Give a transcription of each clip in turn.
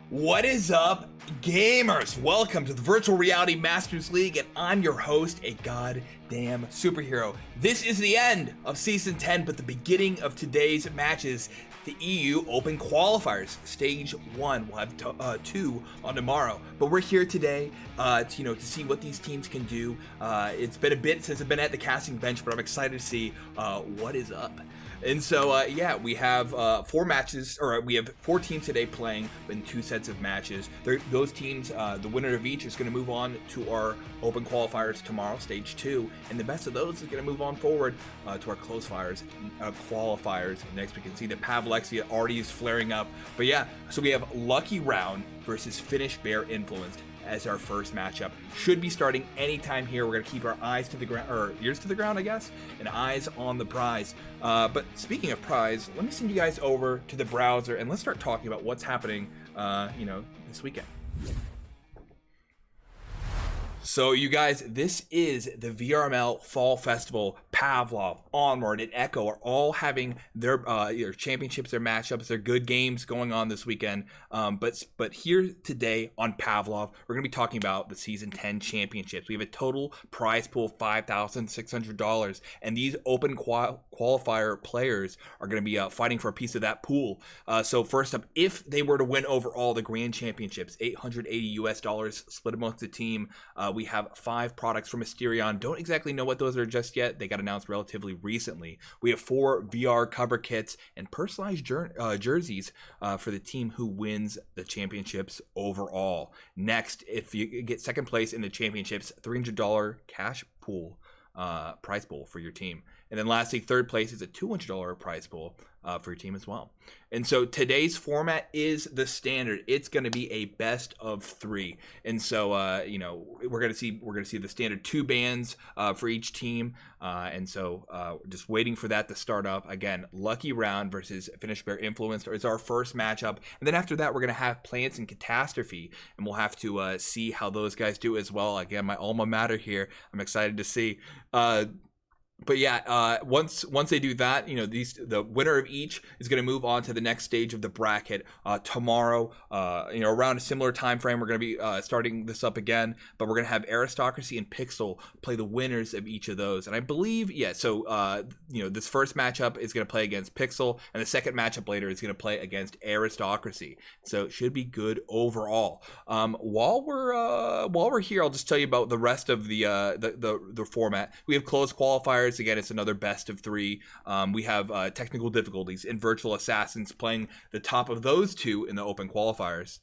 What is up, gamers? Welcome to the Virtual Reality Masters League, and I'm your host, a goddamn superhero. This is the end of Season 10, but the beginning of today's matches, the EU Open Qualifiers. Stage 1, we'll have 2 on tomorrow. But we're here today to see what these teams can do. It's been a bit since I've been at the casting bench, but I'm excited to see what is up. And so, we have 4 matches, or we have 4 teams today playing in 2 sets of matches. Those teams, the winner of each is going to move on to our Open Qualifiers tomorrow, Stage 2, and the best of those is going to move on forward to our Qualifiers next. We can see that Pavlov already is flaring up. But yeah, so we have Lucky Round versus Finnish Bear Influenced as our first matchup. Should be starting anytime here. We're going to keep our eyes to the ground, or ears to the ground, I guess, and eyes on the prize. But speaking of prize, let me send you guys over to the browser and let's start talking about what's happening, this weekend. So you guys, this is the VRML Fall Festival. Pavlov, Onward, and Echo are all having their championships, their matchups, their good games going on this weekend. But here today on Pavlov, we're going to be talking about the Season 10 championships. We have a total prize pool of $5,600, and these open qualifier players are going to be fighting for a piece of that pool. So first up, if they were to win overall the Grand Championships, $880 split amongst the team. We have 5 products from Mysterion. Don't exactly know what those are just yet. They got announced relatively recently. We have 4 VR cover kits and personalized jerseys for the team who wins the championships overall. Next, if you get second place in the championships, $300 cash pool, prize pool for your team. And then lastly, third place is a $200 prize pool for your team as well. And so today's format is the standard. It's going to be a best of 3. And so we're going to see the standard 2 bands for each team. And so just waiting for that to start up. Again, Lucky Round versus Finnish Bear Influenced is our first matchup. And then after that, we're going to have Plants and Catastrophe, and we'll have to see how those guys do as well. Again, my alma mater here. I'm excited to see. But yeah, once they do that, the winner of each is going to move on to the next stage of the bracket tomorrow. Around a similar time frame, we're going to be starting this up again. But we're going to have Aristocracy and Pixel play the winners of each of those. And I believe, this first matchup is going to play against Pixel, and the second matchup later is going to play against Aristocracy. So it should be good overall. While we're here, I'll just tell you about the rest of the format. We have closed qualifiers. Again, it's another best of 3. We have technical difficulties and virtual assassins playing the top of those 2 in the open qualifiers.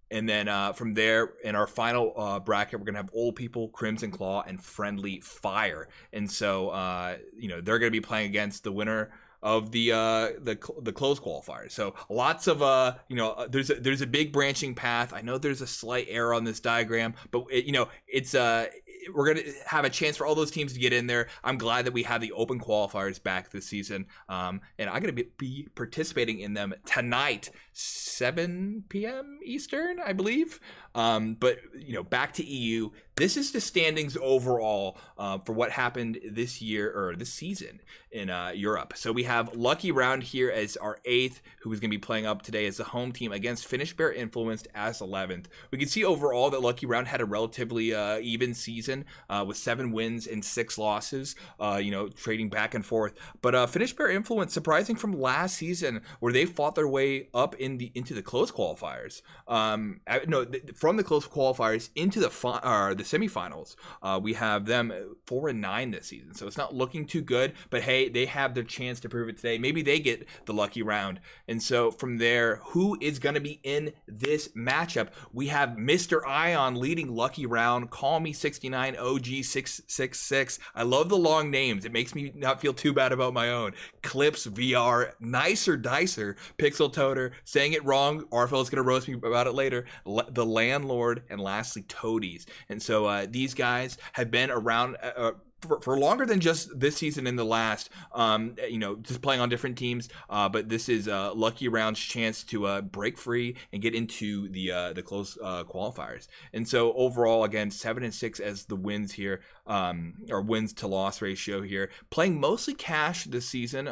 And then from there, in our final bracket, we're going to have Old People, Crimson Claw, and Friendly Fire. And so, they're going to be playing against the winner of the closed qualifiers. So lots of there's a big branching path. I know there's a slight error on this diagram, but we're going to have a chance for all those teams to get in there. I'm glad that we have the open qualifiers back this season. And I'm going to be participating in them tonight, 7 p.m. Eastern, I believe. But back to EU. This is the standings overall for what happened this year, or this season in Europe. So we have Lucky Round here as our 8th, who is going to be playing up today as the home team against Finnish Bear Influenced as 11th. We can see overall that Lucky Round had a relatively even season with 7 wins and 6 losses, trading back and forth. But Finnish Bear Influence, surprising from last season, where they fought their way up into the close qualifiers. From the close qualifiers into the semifinals. We have them 4-9 this season, so it's not looking too good. But hey, they have their chance to prove it today. Maybe they get the lucky round. And so from there, who is going to be in this matchup? We have Mr. Ion leading Lucky Round. Call me 69 OG 666. I love the long names. It makes me not feel too bad about my own. Clips VR, Nicer Dicer, Pixel Toter, saying it wrong. Arfel is going to roast me about it later. The Landlord, and lastly Toadies. And so these guys have been around for longer than just this season and the last, just playing on different teams. But this is Lucky Round's chance to break free and get into the close qualifiers. And so overall, again, 7-6 as the wins here. or wins to loss ratio here. Playing mostly cash this season,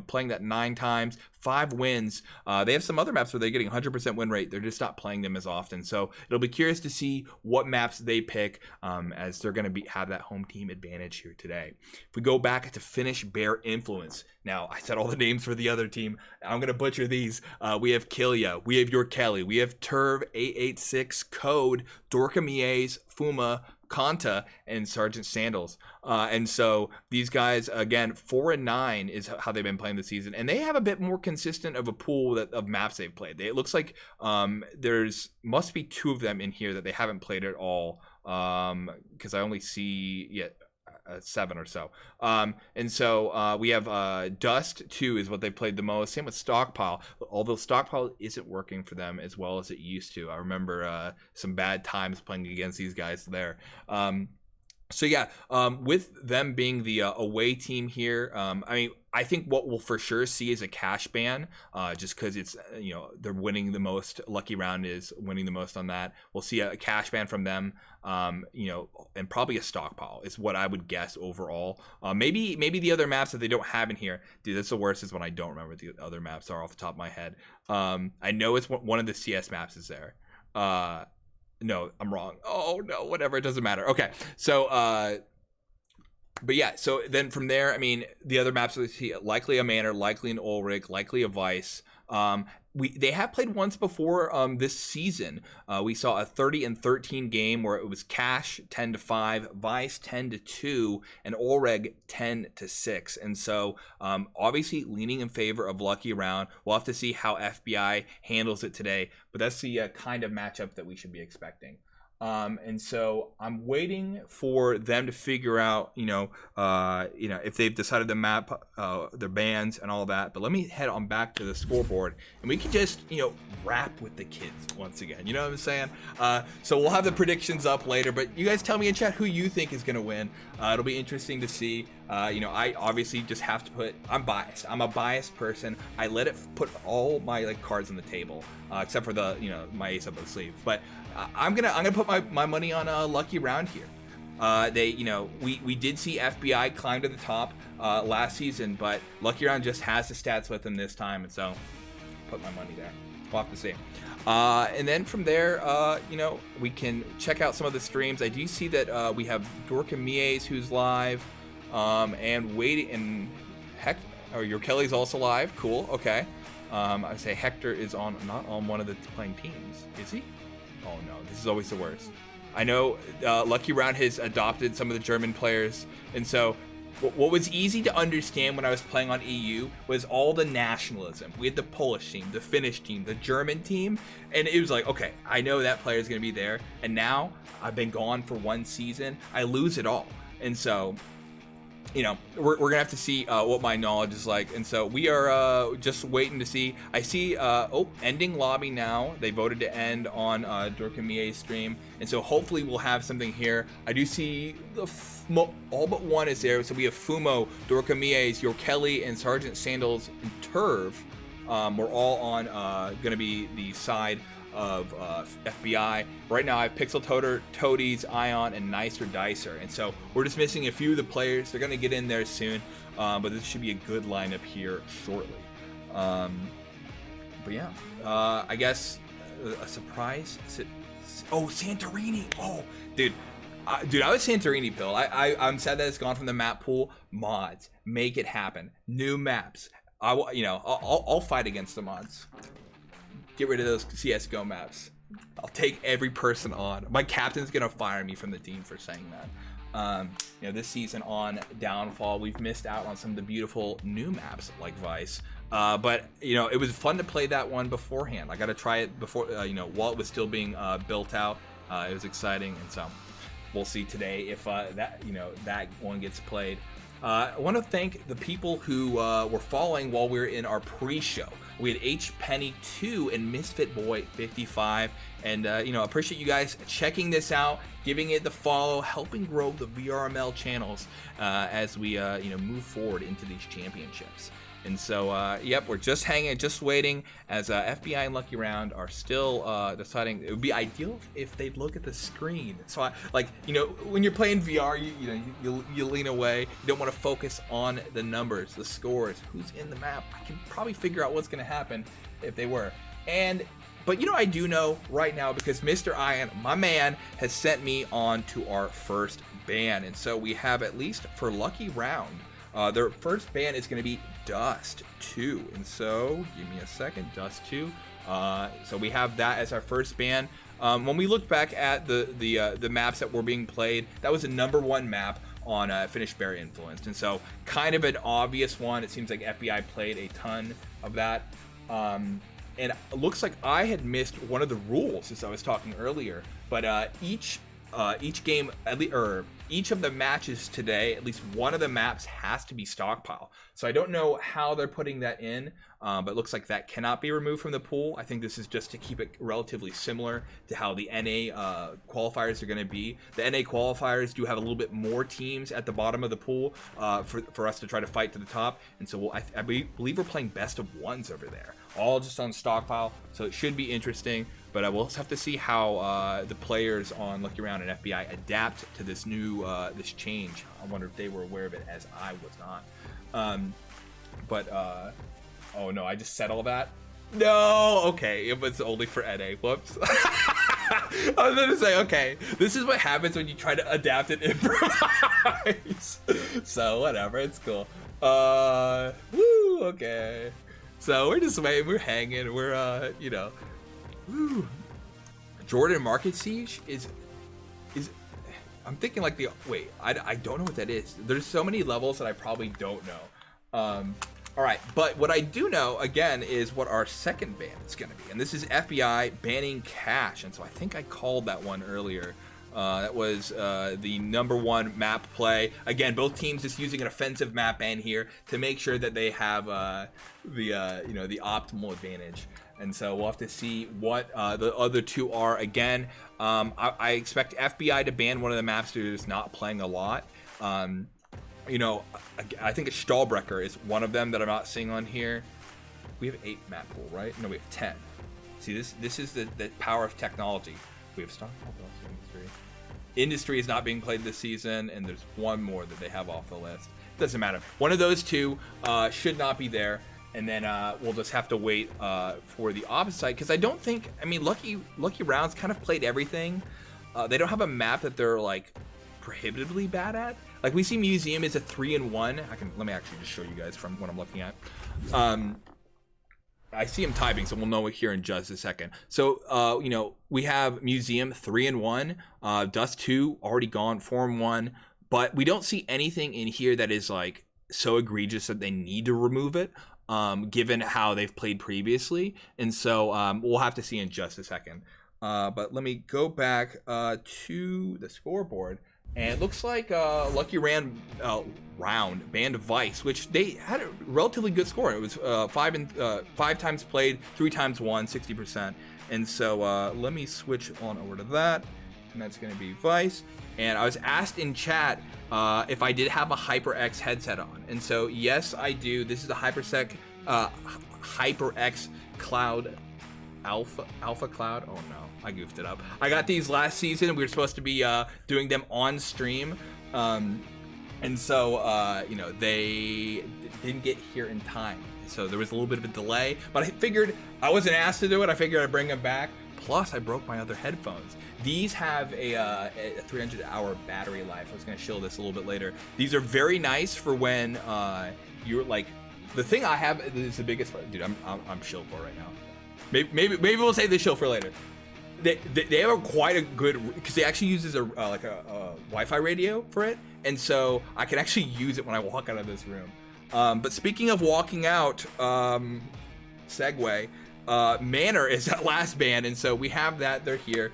playing that 9 times, 5 wins. They have some other maps where they're getting 100% win rate. They're just not playing them as often. So it'll be curious to see what maps they pick, as they're going to have that home team advantage here today. If we go back to Finnish Bear Influence. Now, I said all the names for the other team. I'm going to butcher these. We have Kilya. We have Your Kelly. We have Turv886, Code, Dorkamies, Fuma, Kanta, and Sergeant Sandals. And so these guys, again, 4-9 is how they've been playing this season. And they have a bit more consistent of a pool of maps they've played. It looks like there's must be 2 of them in here that they haven't played at all, because I only see 7 or so. And so we have Dust 2 is what they've played the most. Same with Stockpile, although Stockpile isn't working for them as well as it used to. I remember some bad times playing against these guys there. With them being the away team here, I think what we'll for sure see is a cash ban, just because it's, they're winning the most. Lucky Round is winning the most on that. We'll see a cash ban from them, and probably a Stockpile is what I would guess overall. Maybe the other maps that they don't have in here. Dude, that's the worst is when I don't remember what the other maps are off the top of my head. I know it's one of the CS maps is there. No, I'm wrong. Oh no, whatever, it doesn't matter. Okay, so but yeah, so then from there, the other maps we see, likely a Manor, likely an Ulrich, likely a Vice. They have played once before this season. We saw a 30-13 game where it was Cash 10-5, Vice 10-2, and Ulrich 10-6. And so obviously leaning in favor of Lucky Round. We'll have to see how FBI handles it today, but that's the kind of matchup that we should be expecting. And so I'm waiting for them to figure out, if they've decided to map their bands and all that. But let me head on back to the scoreboard, and we can just, rap with the kids once again. You know what I'm saying? So we'll have the predictions up later, but you guys tell me in chat who you think is going to win. It'll be interesting to see. I obviously just have to I'm biased. I'm a biased person. I let it put all my cards on the table, except for the, my ace up the sleeve. But I'm gonna put my money on a Lucky Round here. We did see FBI climb to the top last season, but Lucky Round just has the stats with them this time, and so put my money there. We'll have to see. And then from there, we can check out some of the streams. I do see that we have Dorka Mies who's live, and waiting, and Your Kelly's also live. Cool. Okay. I say Hector is not on one of the playing teams. Is he? Oh no, this is always the worst. I know Lucky Round has adopted some of the German players, and so what was easy to understand when I was playing on EU was all the nationalism. We had the Polish team, the Finnish team, the German team, and it was like, okay, I know that player is going to be there, and now I've been gone for 1 season, I lose it all. And so, we're gonna have to see what my knowledge is like, and so we are just waiting to see. I see ending lobby now. They voted to end on Dorka Mie's stream, and so hopefully we'll have something here. I do see all but one is there, so we have Fumo, Dorka Mies, Your Kelly, and Sergeant Sandals and Turv. We're all on gonna be the side of FBI. Right now I have Pixel Toadies, Ion, and Nicer Dicer, and so we're just missing a few of the players. They're going to get in there soon, but this should be a good lineup here shortly. But yeah, I guess a surprise. Santorini. Oh, dude, I was Santorini pill. I'm sad that it's gone from the map pool. Mods, make it happen. New maps. I'll fight against the mods. Get rid of those CSGO maps. I'll take every person on. My captain's gonna fire me from the team for saying that. This season on Downfall, we've missed out on some of the beautiful new maps like Vice. But it was fun to play that one beforehand. I got to try it before, while it was still being built out. It was exciting, and so we'll see today if that one gets played. I want to thank the people who were following while we were in our pre-show. We had H Penny 2 and Misfit Boy 55, and appreciate you guys checking this out, giving it the follow, helping grow the VRML channels as we move forward into these championships. And so, yep, we're just hanging, just waiting, as FBI and Lucky Round are still deciding. It would be ideal if they'd look at the screen. So, when you're playing VR, you lean away. You don't want to focus on the numbers, the scores, who's in the map. I can probably figure out what's going to happen if they were. But I do know right now, because Mr. Ian, my man, has sent me on to our first ban. And so we have, at least for Lucky Round, their first ban is going to be Dust 2. And so, give me a second, Dust 2. So we have that as our first ban. When we look back at the maps that were being played, that was the #1 map on Finnish Bear Influenced. And so, kind of an obvious one. It seems like FBI played a ton of that. And it looks like I had missed one of the rules, as I was talking earlier. But each game, each of the matches today, at least one of the maps has to be stockpile. So I don't know how they're putting that in, but it looks like that cannot be removed from the pool. I think this is just to keep it relatively similar to how the NA qualifiers are going to be. The NA qualifiers do have a little bit more teams at the bottom of the pool for us to try to fight to the top. And so I believe we're playing best of ones over there, all just on stockpile. So it should be interesting. But we'll have to see how the players on Lucky Round and FBI adapt to this new this change. I wonder if they were aware of it, as I was not. Oh no, I just said all that? No, okay, it was only for NA. Whoops. I was gonna say, okay, this is what happens when you try to adapt and improvise. So whatever, it's cool. Woo, okay. So we're just waiting, we're hanging, we're Woo. Jordan Market Siege is I'm thinking like I don't know what that is. There's so many levels that I probably don't know. All right, but what I do know again is what our second ban is going to be, and this is FBI banning cash. And so I think I called that one earlier. That was the #1 map play. Again, both teams just using an offensive map ban here to make sure that they have the optimal advantage. And so we'll have to see what the other two are. Again, I expect FBI to ban one of the maps who is not playing a lot. I think a Stahlbrecher is one of them that I'm not seeing on here. We have 8 map pool, right? No, we have 10. See, this is the power of technology. We have stockpile, industry. Industry is not being played this season, and there's one more that they have off the list. Doesn't matter. One of those two should not be there. And then we'll just have to wait for the opposite side, because I don't think, Lucky Rounds kind of played everything. They don't have a map that they're like prohibitively bad at. Like, we see Museum is a 3-1. Let me actually just show you guys from what I'm looking at. I see him typing, so we'll know it here in just a second. So we have Museum 3-1, Dust 2 already gone, Form 1, but we don't see anything in here that is like so egregious that they need to remove it. Given how they've played previously. And so we'll have to see in just a second. But let me go back to the scoreboard. And it looks like Lucky Round banned Vice, which they had a relatively good score. It was 5 times played, 3 times won, 60%. And so let me switch on over to that. And that's going to be Vice. And I was asked in chat if I did have a HyperX headset on. And so, yes, I do. This is a HyperX Cloud Alpha Cloud. Oh, no. I goofed it up. I got these last season. We were supposed to be doing them on stream. And so, they didn't get here in time. So there was a little bit of a delay. But I figured I wasn't asked to do it. I figured I'd bring them back. Plus, I broke my other headphones. These have a 300-hour battery life. I was going to show this a little bit later. These are very nice for when you're like, the thing I have is the biggest. Dude, I'm chill for right now. Maybe we'll save this show for later. They have quite a good, because they actually uses a Wi-Fi radio for it, and so I can actually use it when I walk out of this room. But speaking of walking out, segue. Manor is that last band, and so we have that. They're here.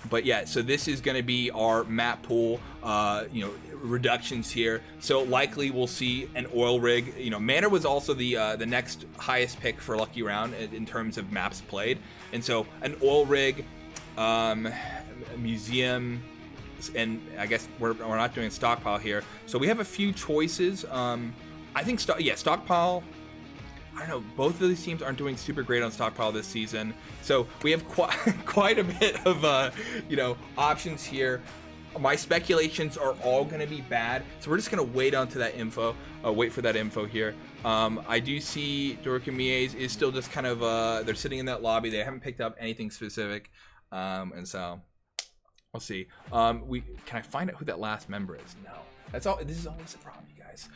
But yeah, so this is going to be our map pool, reductions here. So likely we'll see an oil rig. Manor was also the next highest pick for Lucky Round in terms of maps played, and so an oil rig, a museum, and I guess we're not doing stockpile here. So we have a few choices. I think Stockpile. I don't know. Both of these teams aren't doing super great on Stockpile this season, so we have quite a bit of options here. My speculations are all going to be bad, so we're just going to wait onto that info. Wait for that info here. I do see Dorkamies is still just kind of they're sitting in that lobby. They haven't picked up anything specific, and so we'll see. Can I find out who that last member is? No. That's all. This is always a problem, you guys.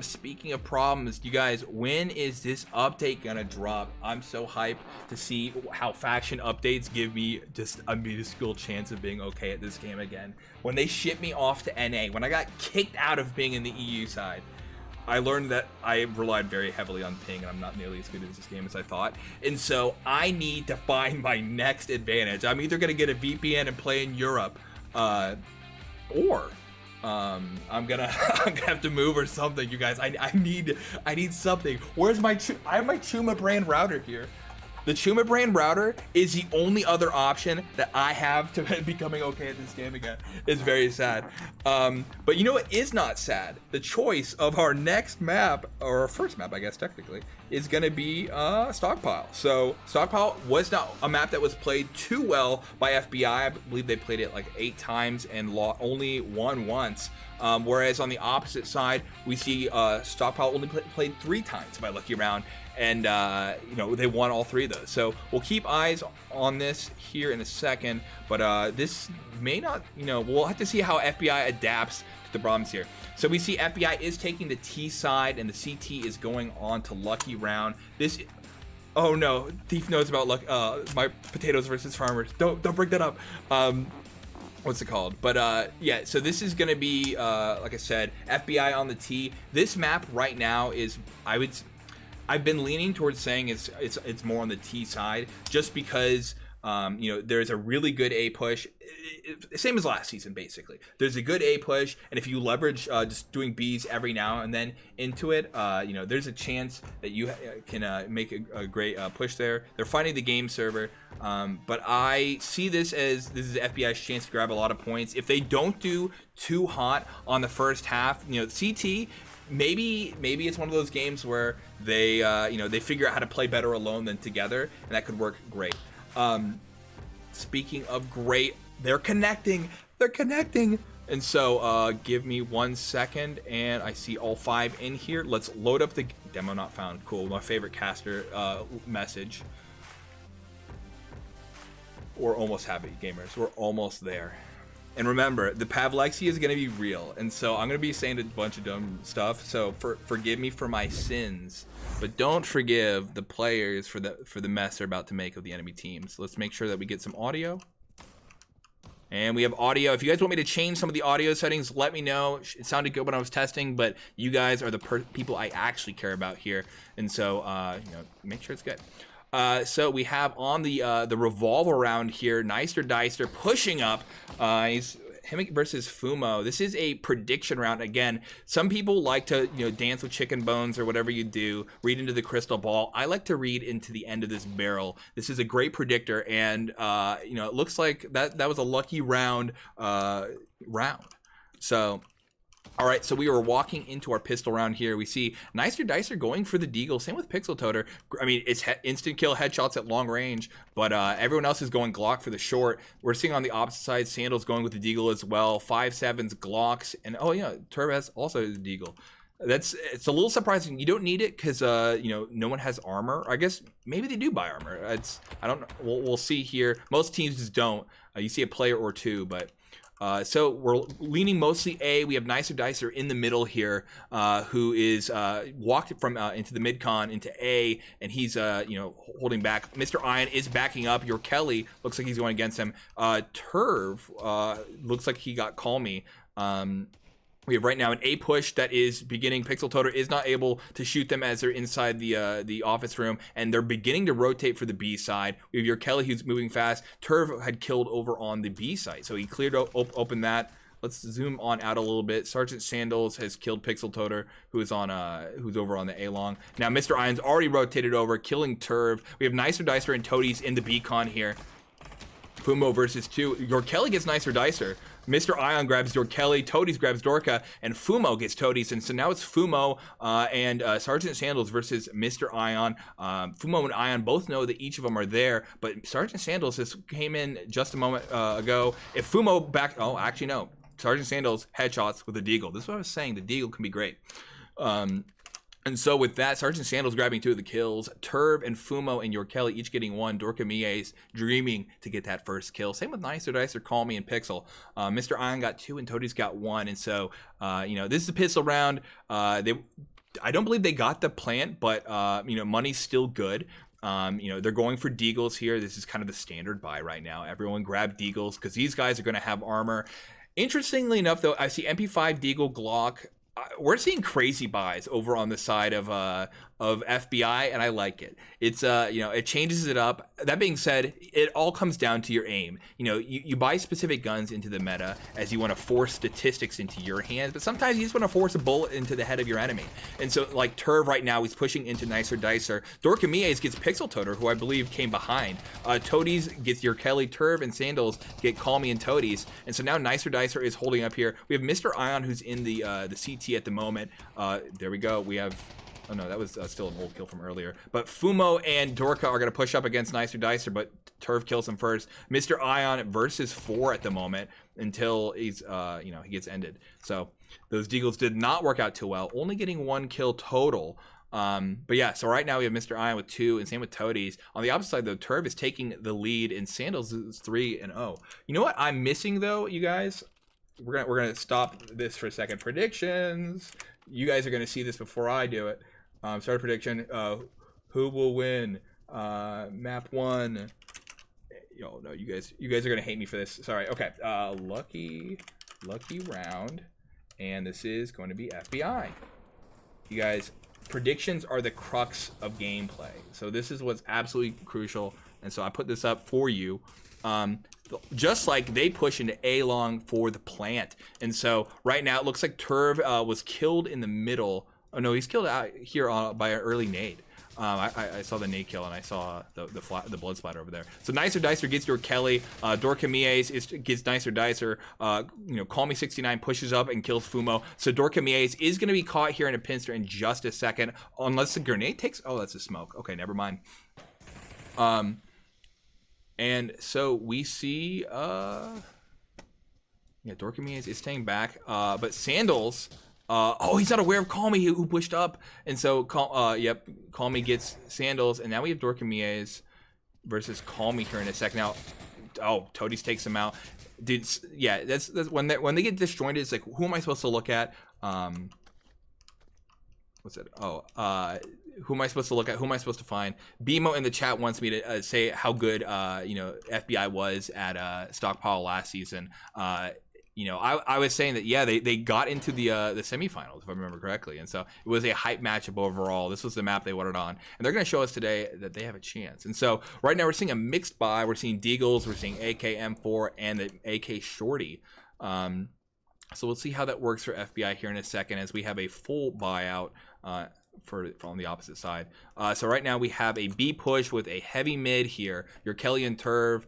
Speaking of problems, you guys, when is this update gonna drop? I'm so hyped to see how faction updates give me just a minuscule chance of being okay at this game again. When they ship me off to NA, when I got kicked out of being in the EU side, I learned that I relied very heavily on ping, and I'm not nearly as good at this game as I thought. And so I need to find my next advantage. I'm either gonna get a VPN and play in Europe, or I'm gonna have to move or something, you guys. I need something. Where's my I have my Chuma brand router here. The Chuma brand router is the only other option that I have to becoming okay at this game again. It's very sad. But you know what is not sad? The choice of our next map, or our first map, I guess technically, is gonna be Stockpile. So Stockpile was not a map that was played too well by FBI. I believe they played it like 8 times and only won once. Whereas on the opposite side, we see Stockpile only played 3 times by Lucky Round, and they won all 3 of those. So we'll keep eyes on this here in a second, but this may not, we'll have to see how FBI adapts to the problems here. So we see FBI is taking the T side, and the CT is going on to Lucky Round. Oh no, Thief knows about my potatoes versus farmers. Don't bring that up. What's it called? But yeah, so this is gonna be like I said, FBI on the T. This map right now is, I've been leaning towards saying it's more on the T side, just because there's a really good A push, same as last season basically. There's a good A push, and if you leverage just doing Bs every now and then into it, there's a chance that you can make a great push there. They're finding the game server, but I see this is FBI's chance to grab a lot of points. If they don't do too hot on the first half, CT. Maybe it's one of those games where they they figure out how to play better alone than together, and that could work great. Speaking of great, they're connecting, and so give me 1 second, and I see all 5 in here. Let's load up the demo not found. Cool, my favorite caster message. We're almost happy, gamers. We're almost there. And remember, the Pavlexia is going to be real, and so I'm going to be saying a bunch of dumb stuff, so forgive me for my sins, but don't forgive the players for the mess they're about to make of the enemy teams. Let's make sure that we get some audio. And we have audio. If you guys want me to change some of the audio settings, let me know. It sounded good when I was testing, but you guys are the people I actually care about here, and so make sure it's good. So we have on the revolve around here, Nicer Dicer pushing up. He's him versus Fumo. This is a prediction round. Again, some people like to dance with chicken bones or whatever you do, read into the crystal ball. I like to read into the end of this barrel. This is a great predictor, and it looks like that was a lucky round. So. All right, so we were walking into our pistol round here. We see Nicer Dicer going for the deagle. Same with Pixel Toter. I mean, it's instant kill headshots at long range, but everyone else is going Glock for the short. We're seeing on the opposite side, Sandals going with the deagle as well. 5.7s, Glocks, and oh yeah, Turbaz also the deagle. It's a little surprising. You don't need it because no one has armor. I guess maybe they do buy armor. I don't know. We'll see here. Most teams just don't. You see a player or two, but. So we're leaning mostly A. We have Nicer Dicer in the middle here, who is walked from into the mid-con into A, and he's holding back. Mr. Iron is backing up. Your Kelly looks like he's going against him. Turv looks like he got Call Me. We have right now an A push that is beginning. Pixel Toter is not able to shoot them as they're inside the office room, and they're beginning to rotate for the B side. We have your Kelly who's moving fast. Turv had killed over on the B side, so he cleared open that. Let's zoom on out a little bit. Sergeant Sandals has killed Pixel Toter, who's over on the A long. Now Mr. Iron's already rotated over, killing Turv. We have Nicer Dicer and Toadies in the B con here. Fumo versus 2. Your Kelly gets Nicer Dicer. Mr. Ion grabs your Kelly. Toadies grabs Dorka. And Fumo gets Toadies. And so now it's Fumo and Sergeant Sandals versus Mr. Ion. Fumo and Ion both know that each of them are there. But Sergeant Sandals just came in just a moment ago. If Fumo back... Oh, actually, no. Sergeant Sandals headshots with a Deagle. This is what I was saying. The Deagle can be great. And so with that, Sergeant Sandals grabbing 2 of the kills. Turv and Fumo and Your Kelly each getting 1. Dorka Mie's dreaming to get that first kill. Same with Nicer Dicer, Call Me, and Pixel. Mr. Ion got 2 and Toadies got 1. And so, this is a pistol round. I don't believe they got the plant, but, money's still good. They're going for Deagles here. This is kind of the standard buy right now. Everyone grab Deagles because these guys are going to have armor. Interestingly enough, though, I see MP5, Deagle, Glock. We're seeing crazy buys over on the side of FBI, and I like it. It's it changes it up. That being said, it all comes down to your aim. You buy specific guns into the meta as you want to force statistics into your hands, but sometimes you just want to force a bullet into the head of your enemy. And so, like Turv right now, he's pushing into Nicer Dicer. Dorka Mies gets Pixel Toter, who I believe came behind. Toadies gets your Kelly. Turv and Sandals get Call Me and Toadies. And so now Nicer Dicer is holding up here. We have Mr. Ion, who's in the CT at the moment. There we go. We have... Oh no, that was still an old kill from earlier. But Fumo and Dorka are going to push up against Nicer Dicer, but Turv kills him first. Mr. Ion versus 4 at the moment until he's, he gets ended. So those Deagles did not work out too well, only getting 1 kill total. But yeah, so right now we have Mr. Ion with 2, and same with Toadies. On the opposite side, though, Turv is taking the lead, and Sandals is 3-0. You know what I'm missing, though, you guys? We're gonna stop this for a second. Predictions. You guys are gonna see this before I do it. Start prediction. Who will win? Map 1. No, you guys are gonna hate me for this. Sorry. Okay. Lucky round, and this is going to be FBI. You guys, predictions are the crux of gameplay. So this is what's absolutely crucial, and so I put this up for you. Just like they push into A-long for the plant. And so right now it looks like Turv was killed in the middle. Oh no, he's killed out here by an early nade. I saw the nade kill and I saw the blood splatter over there. So Nicer Dicer gets your Kelly. Dorka Mies gets Nicer Dicer. Call Me 69 pushes up and kills Fumo. So Dorka Mies is going to be caught here in a pincer in just a second. Unless the grenade takes... Oh, that's a smoke. Okay, never mind. And so we see, Dorka Mies is staying back, but Sandals, he's not aware of Call Me who pushed up, and so Call Me gets Sandals, and now we have Dorka Mies versus Call Me here in a second. Now, Toadies takes him out. Dude, yeah, that's when they get disjointed. It's like, who am I supposed to look at? What's it? Who am I supposed to look at? Who am I supposed to find? BMO in the chat wants me to say how good, FBI was at Stockpile last season. I was saying that, yeah, they got into the semifinals, if I remember correctly. And so it was a hype matchup overall. This was the map they wanted on. And they're going to show us today that they have a chance. And so right now we're seeing a mixed buy. We're seeing Deagles, we're seeing AK M4, and the AK Shorty. So we'll see how that works for FBI here in a second as we have a full buyout for on the opposite side. So right now we have a B push with a heavy mid here. Your Kelly and Turv,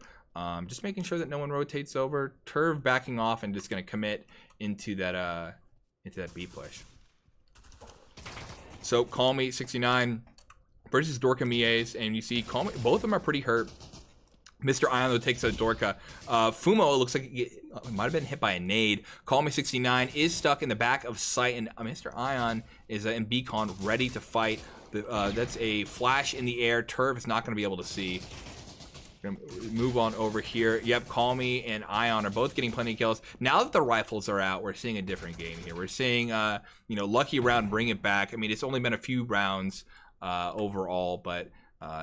just making sure that no one rotates over. Turv backing off and just going to commit into that B push. So Call Me 69 versus Dorka Mies, and you see Call Me, both of them are pretty hurt. Mr. Ion though takes a Dorka. Fumo, it looks like it might have been hit by a nade. Call Me 69 is stuck in the back of sight, and Mr. Ion is in beacon ready to fight. That's a flash in the air. Turv is not going to be able to see. Gonna move on over here. Yep, Call Me and Ion are both getting plenty of kills. Now that the rifles are out, we're seeing a different game here. We're seeing, lucky round bring it back. I mean, it's only been a few rounds overall, but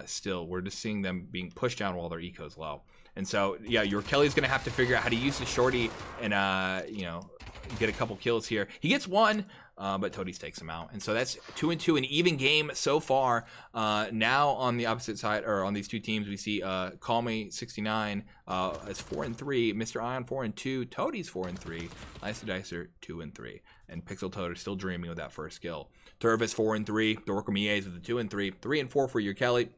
still, we're just seeing them being pushed down while their eco's low. And so, yeah, your Kelly's going to have to figure out how to use the shorty and, get a couple kills here. He gets 1, but Toadies takes him out. And so that's 2-2, an even game so far. Now on the opposite side, or on these two teams, we see Call Me 69 as 4-3, Mr. Ion 4-2, Toadies 4-3, Nicer Dicer 2-3, and Pixel Toter still dreaming of that first kill. Turv is 4-3, Dorka Mies with a 2-3, 3-4 for your Kelly,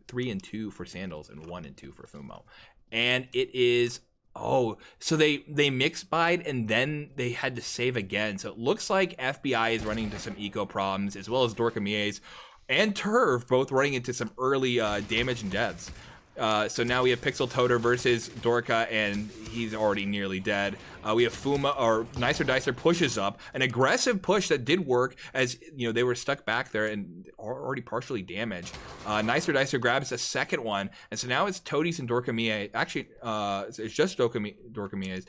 3-2 for Sandals, and 1-2 for Fumo. And it is, oh, so they mixed buyed and then they had to save again. So it looks like FBI is running into some eco problems, as well as Dorkamiers and Turv both running into some early damage and deaths. So now we have Pixel Toter versus Dorka, and he's already nearly dead. We have Fuma, or Nicer Dicer pushes up. An aggressive push that did work, as you know, they were stuck back there and already partially damaged. Nicer Dicer grabs a second one, and so now it's Toadies and Dorkamie. Actually, it's just Dorkamie.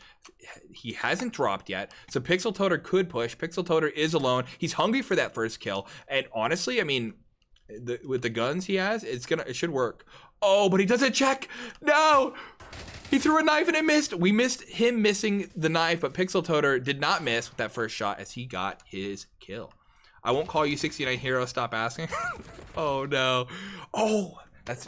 He hasn't dropped yet, so Pixel Toter could push. Pixel Toter is alone. He's hungry for that first kill, and honestly, I mean, with the guns he has, it should work. Oh, but he doesn't check. No, he threw a knife and it missed. We missed him missing the knife, but Pixel Toter did not miss with that first shot as he got his kill. I won't call you 69 hero. Stop asking. Oh no. Oh, that's.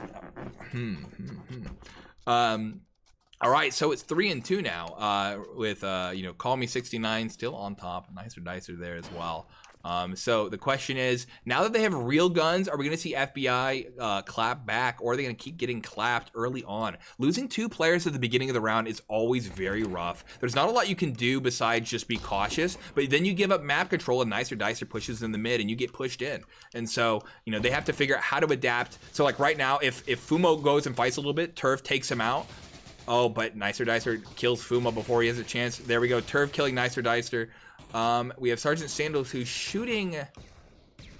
All right, so it's 3-2 now. With you know, Call Me 69 still on top. Nicer Dicer there as well. So the question is, now that they have real guns, are we going to see FBI clap back, or are they going to keep getting clapped early on? Losing 2 players at the beginning of the round is always very rough. There's not a lot you can do besides just be cautious, but then you give up map control and Nicer Dicer pushes in the mid and you get pushed in. And so, you know, they have to figure out how to adapt. So like right now, if Fumo goes and fights a little bit, Turf takes him out. Oh, but Nicer Dicer kills Fumo before he has a chance. There we go, Turf killing Nicer Dicer. We have Sergeant Sandals, who's shooting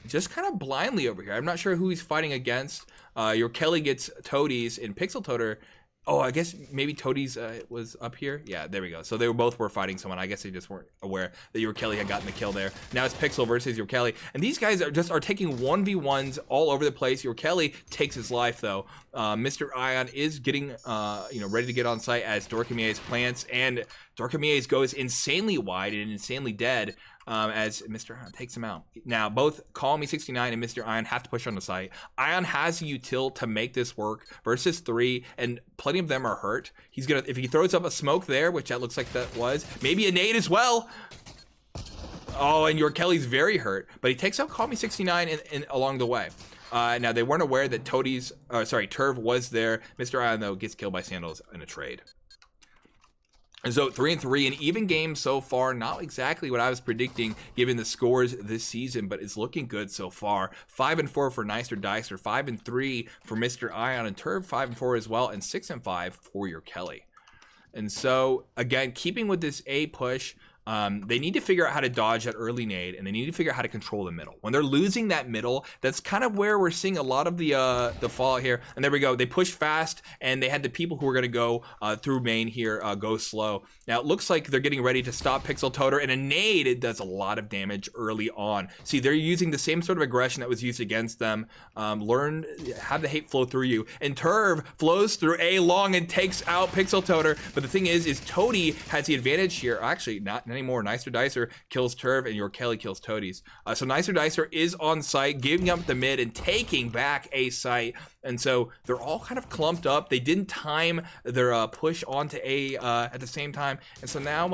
just kind of blindly over here. I'm not sure who he's fighting against. Your Kelly gets Toadies and Pixel Toter. Oh, I guess maybe Toadies was up here. Yeah, there we go. So they both were fighting someone. I guess they just weren't aware that your Kelly had gotten the kill there. Now it's Pixel versus your Kelly, and these guys are taking 1v1s all over the place. Your Kelly takes his life though. Mr. Ion is getting you know, ready to get on site as Dorkamie's plants, and Dorkamie's goes insanely wide and insanely dead. As Mr. Ion takes him out. Now, both Call Me 69 and Mr. Ion have to push on the site. Ion has the util to make this work versus 3, and plenty of them are hurt. He's gonna, if he throws up a smoke there, which that looks like that was, maybe a nade as well. Oh, and your Kelly's very hurt, but he takes out Call Me 69 in along the way. Now, they weren't aware that Turv was there. Mr. Ion, though, gets killed by Sandals in a trade. And so 3-3, an even game so far. Not exactly what I was predicting given the scores this season, but it's looking good so far. 5-4 for Nicer Dicer, 5-3 for Mr. Ion and Turv, 5-4 as well, and 6-5 for your Kelly. And so again, keeping with this A push, they need to figure out how to dodge that early nade, and they need to figure out how to control the middle. When they're losing that middle, that's kind of where we're seeing a lot of the fallout here. And there we go. They push fast, and they had the people who were going to go through main here go slow. Now, it looks like they're getting ready to stop Pixel Toter, and a nade, it does a lot of damage early on. See, they're using the same sort of aggression that was used against them. Learn, have the hate flow through you. And Turv flows through A long and takes out Pixel Toter. But the thing is Toady has the advantage here. Actually, not anymore. Nicer Dicer kills Turv, and your Kelly kills Toadies. So Nicer Dicer is on site, giving up the mid and taking back A site. And so they're all kind of clumped up. They didn't time their push onto A at the same time. And so now,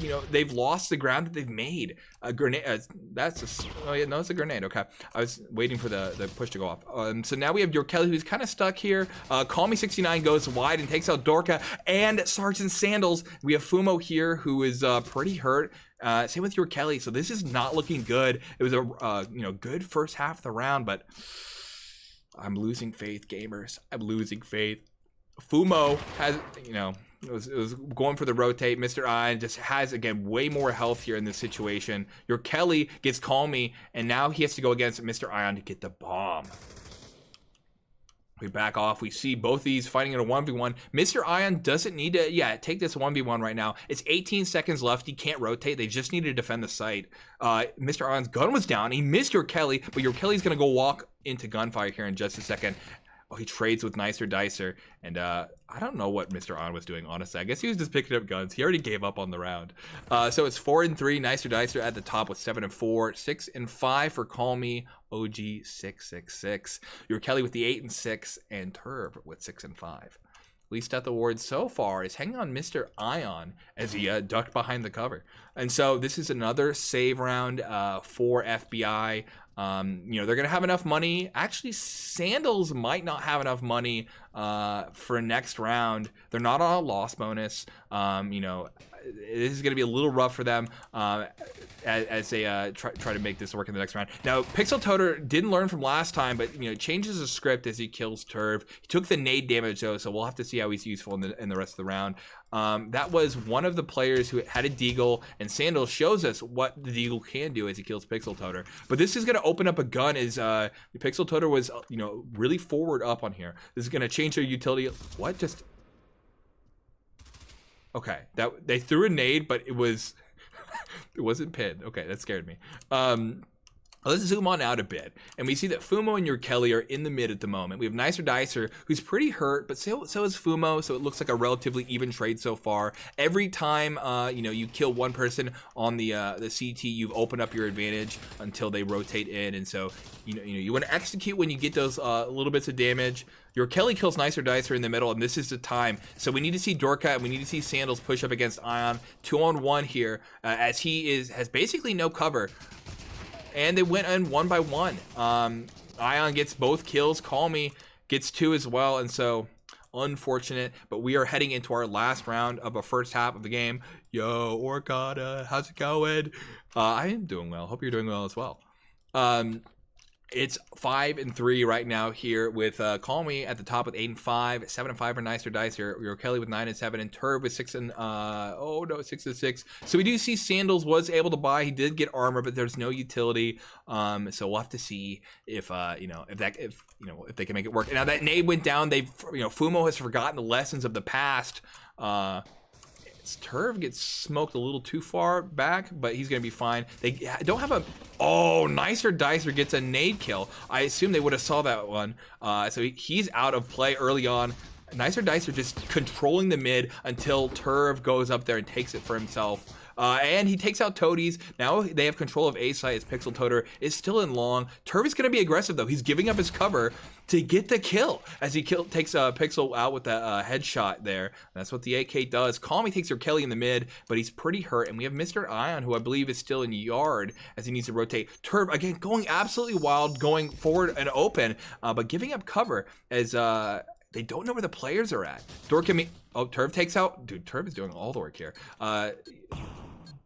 you know, they've lost the ground that they've made. A grenade, oh yeah, no, it's a grenade. Okay, I was waiting for the push to go off. So now we have your Kelly, who's kind of stuck here. Call Me 69 goes wide and takes out Dorka and Sergeant Sandals. We have Fumo here, who is pretty hurt. Same with your Kelly. So this is not looking good. It was a you know, good first half of the round, but I'm losing faith, gamers. I'm losing faith. Fumo has, you know, it was going for the rotate. Mr. Ion just has, again, way more health here in this situation. Your Kelly gets Call Me, and now he has to go against Mr. Ion to get the bomb. We back off. We see both these fighting in a 1v1. Mr. Ion doesn't need to, take this 1v1 right now. It's 18 seconds left. He can't rotate. They just need to defend the site. Mr. Ion's gun was down. He missed your Kelly, but your Kelly's going to go walk into gunfire here in just a second. Oh, he trades with Nicer Dicer, and I don't know what Mr. Ion was doing, honestly. I guess he was just picking up guns. He already gave up on the round. So it's 4-3. Nicer Dicer at the top with 7-4. 6-5 for Call Me OG 666. Your Kelly with the 8-6, and Turb with 6-5. least at the ward so far, is hanging on Mr. Ion as he ducked behind the cover. And so this is another save round for FBI. You know, they're going to have enough money. Actually, Sandals might not have enough money for next round. They're not on a loss bonus. You know, this is going to be a little rough for them as they try to make this work in the next round. Now, Pixel Toter didn't learn from last time, but you know, changes the script as he kills Turv. He took the nade damage though, so we'll have to see how he's useful in the rest of the round. That was one of the players who had a deagle, and Sandals shows us what the deagle can do as he kills Pixel Toter. But this is going to open up a gun as Pixel Toter was, you know, really forward up on here. This is going to change their utility. What just... Okay, that they threw a nade, but it was it wasn't pinned. Okay, that scared me. Let's zoom on out a bit, and we see that Fumo and Urkelly are in the mid at the moment. We have Nicer Dicer, who's pretty hurt, but so is Fumo, so it looks like a relatively even trade so far. Every time you know, you kill one person on the CT, you've opened up your advantage until they rotate in, and so you want to execute when you get those little bits of damage. Urkelly kills Nicer Dicer in the middle, and this is the time. So we need to see Dorka and we need to see Sandals push up against Ion 2-on-1 here, as he has basically no cover. And they went in 1 by 1. Ion gets both kills. Call Me gets 2 as well. And so, unfortunate. But we are heading into our last round of a first half of the game. Yo, Orcada, how's it going? I am doing well. Hope you're doing well as well. It's 5-3 right now here with Call Me at the top with 8-5, 7-5 for Nicer Dicer. Kelly with 9-7, and Turv with 6-6. So we do see Sandals was able to buy. He did get armor, but there's no utility. So we'll have to see if if they can make it work. And now that nade went down, Fumo has forgotten the lessons of the past. Turv gets smoked a little too far back, but he's going to be fine. They don't have a... Oh, Nicer Dicer gets a nade kill. I assume they would have saw that one. So he's out of play early on. Nicer Dicer just controlling the mid until Turv goes up there and takes it for himself. And he takes out Toadies. Now they have control of A site as Pixel Toter is still in long. Turv is going to be aggressive though. He's giving up his cover to get the kill as he takes Pixel out with the headshot there. That's what the AK does. Call Me takes Kelly in the mid, but he's pretty hurt. And we have Mr. Ion, who I believe is still in yard as he needs to rotate. Turv, again, going absolutely wild, going forward and open, but giving up cover as... they don't know where the players are at. Dorka, Turv takes out... Dude, Turv is doing all the work here.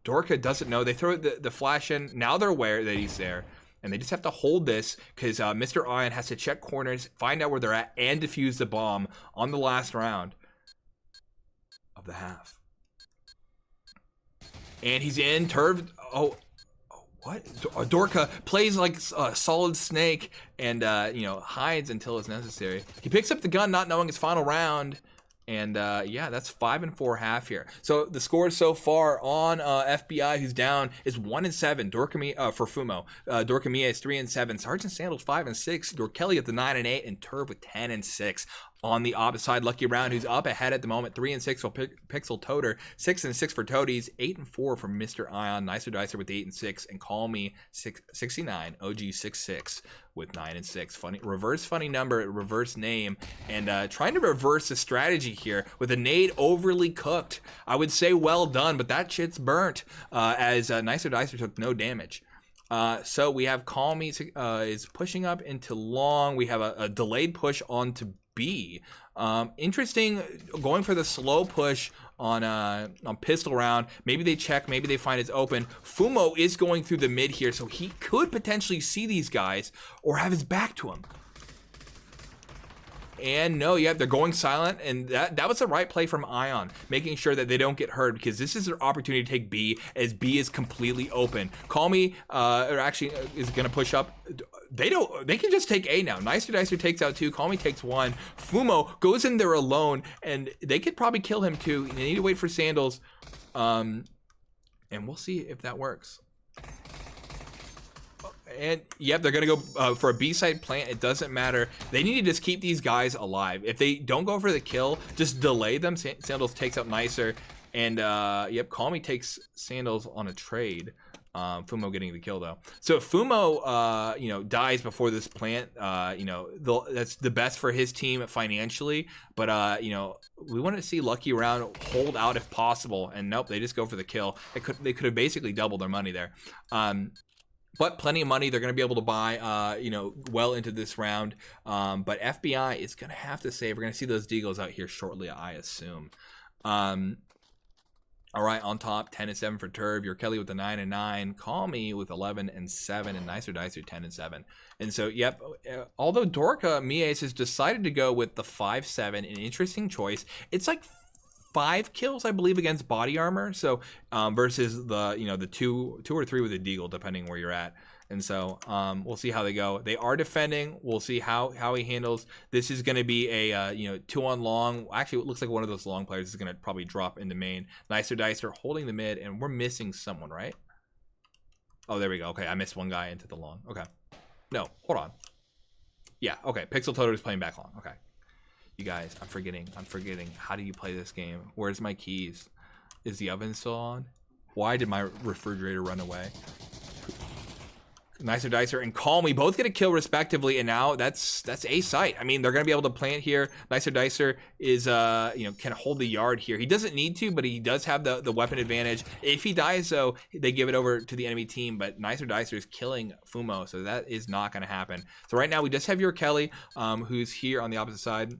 Dorka doesn't know. They throw the flash in. Now they're aware that he's there. And they just have to hold this because Mr. Ion has to check corners, find out where they're at, and defuse the bomb on the last round of the half. And he's in. Turv... Oh, what? Dorka plays like a solid snake and, hides until it's necessary. He picks up the gun not knowing it's final round. And yeah, that's 5-4 half here. So the score so far on FBI, who's down, is 1-7. For Fumo. Dorkamia is 3-7. Sergeant Sandals 5-6. Dorkelly at the 9-8, and Turv with 10-6. On the opposite side, Lucky Round, who's up ahead at the moment, 3-6 for Pixel Toter, 6-6 for Toadies, 8-4 for Mr. Ion, Nicer Dicer with 8-6, and Call Me 69, OG 6-6 with 9-6. Funny reverse, funny number, reverse name, and trying to reverse the strategy here with a nade overly cooked. I would say well done, but that shit's burnt as Nicer Dicer took no damage. So we have Call Me is pushing up into long. We have a delayed push onto B. Interesting, going for the slow push on pistol round. Maybe they check, maybe they find it's open. Fumo is going through the mid here, so he could potentially see these guys or have his back to him. And no, yeah, they're going silent, and that was the right play from Ion, making sure that they don't get hurt, because this is their opportunity to take B, as B is completely open. Call Me, is gonna push up. They can just take A now. Nicer Dicer takes out 2, Call Me takes 1. Fumo goes in there alone, and they could probably kill him too. They need to wait for Sandals, and we'll see if that works. And yep, they're gonna go for a B-side plant. It doesn't matter. They need to just keep these guys alive. If they don't go for the kill, just delay them. Sandals takes out Nicer, and yep, Call Me takes Sandals on a trade. Fumo getting the kill though. So if Fumo, dies before this plant, that's the best for his team financially. But we want to see Lucky Round hold out if possible, and nope, they just go for the kill. They could have basically doubled their money there. But plenty of money. They're going to be able to buy, well into this round. But FBI is going to have to save. We're going to see those Deagles out here shortly, I assume. All right, on top, 10-7 for Turv. Your Kelly with the 9-9. Call Me with 11-7, and Nicer Dicer 10-7. And so, yep. Although Dorka Mies has decided to go with the 5-7, an interesting choice. It's like 5 kills, I believe, against body armor. So versus the 2 or 3 with a Deagle, depending where you're at. And so we'll see how they go. They are defending. We'll see how he handles. This is going to be a 2 on long. Actually, it looks like one of those long players is going to probably drop into main. Nicer Dicer holding the mid, and we're missing someone, right? Oh, there we go. Okay, I missed one guy into the long. Okay. No, hold on. Yeah, okay. Pixel Toto is playing back long. Okay. You guys, I'm forgetting. How do you play this game? Where's my keys? Is the oven still on? Why did my refrigerator run away? Nicer Dicer and Call Me both get a kill respectively, and now that's a sight. I mean, they're gonna be able to plant here. Nicer Dicer is can hold the yard here. He doesn't need to, but he does have the weapon advantage. If he dies though, they give it over to the enemy team, but Nicer Dicer is killing Fumo, so that is not gonna happen. So right now we just have your Kelly, who's here on the opposite side.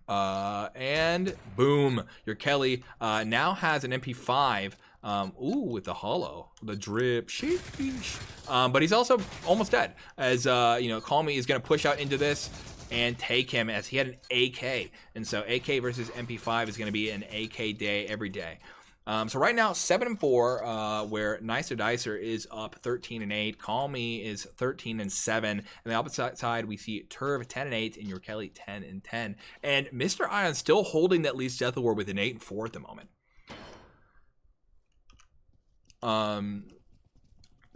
And boom, your Kelly now has an MP5. With the hollow, the drip, sheesh. But he's also almost dead, as Call Me is going to push out into this and take him, as he had an AK, and so AK versus MP5 is going to be an AK day every day. So right now 7-4, where Nicer Dicer is up 13-8. Call Me is 13-7. And the opposite side we see Turv 10-8 and your Kelly 10-10. And Mr. Ion still holding that least death award with an 8-4 at the moment.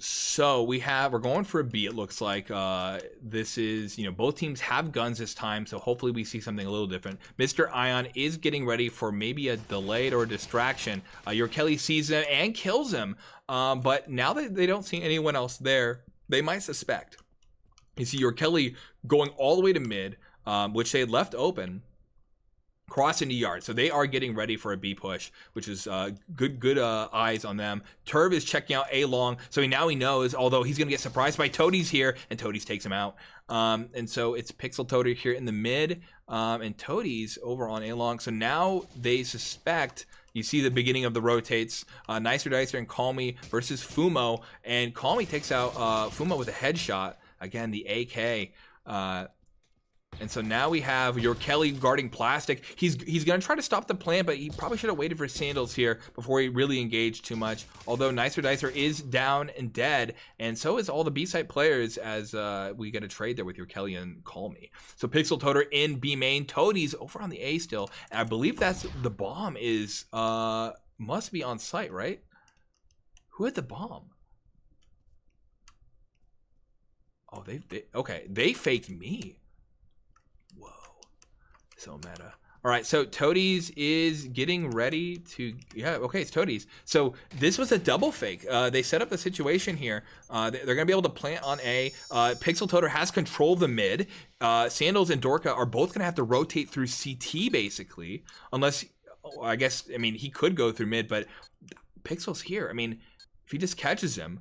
So we're going for a B. It looks like this is, both teams have guns this time, so hopefully we see something a little different. Mr. Ion is getting ready for maybe a delayed or a distraction. Your Kelly sees him and kills him, but now that they don't see anyone else there, they might suspect. You see your Kelly going all the way to mid, which they had left open, crossing the yard. So they are getting ready for a B push, which is good eyes on them. Turv is checking out A long, so now he knows, although he's going to get surprised by Toadies here, and Toadies takes him out. And so it's Pixel Toto here in the mid, and Toadies over on A long. So now they suspect. You see the beginning of the rotates. Nicer Dicer and Call Me versus Fumo, and Call Me takes out Fumo with a headshot. Again, the AK. And so now we have your Kelly guarding plastic. He's going to try to stop the plant, but he probably should have waited for Sandals here before he really engaged too much. Although Nicer Dicer is down and dead, and so is all the B-site players, as we get a trade there with your Kelly and Call Me. So Pixel Toto in B main. Toadies over on the A still. And I believe that's the bomb is must be on site, right? Who had the bomb? Oh, they faked me. Whoa, so meta. All right, so Toadies is getting ready to, okay, it's Toadies. So this was a double fake. They set up the situation here. They're gonna be able to plant on A. Pixel Toto has control of the mid. Sandals and Dorka are both gonna have to rotate through CT basically, unless, I guess, I mean, he could go through mid, but Pixel's here. I mean, if he just catches him,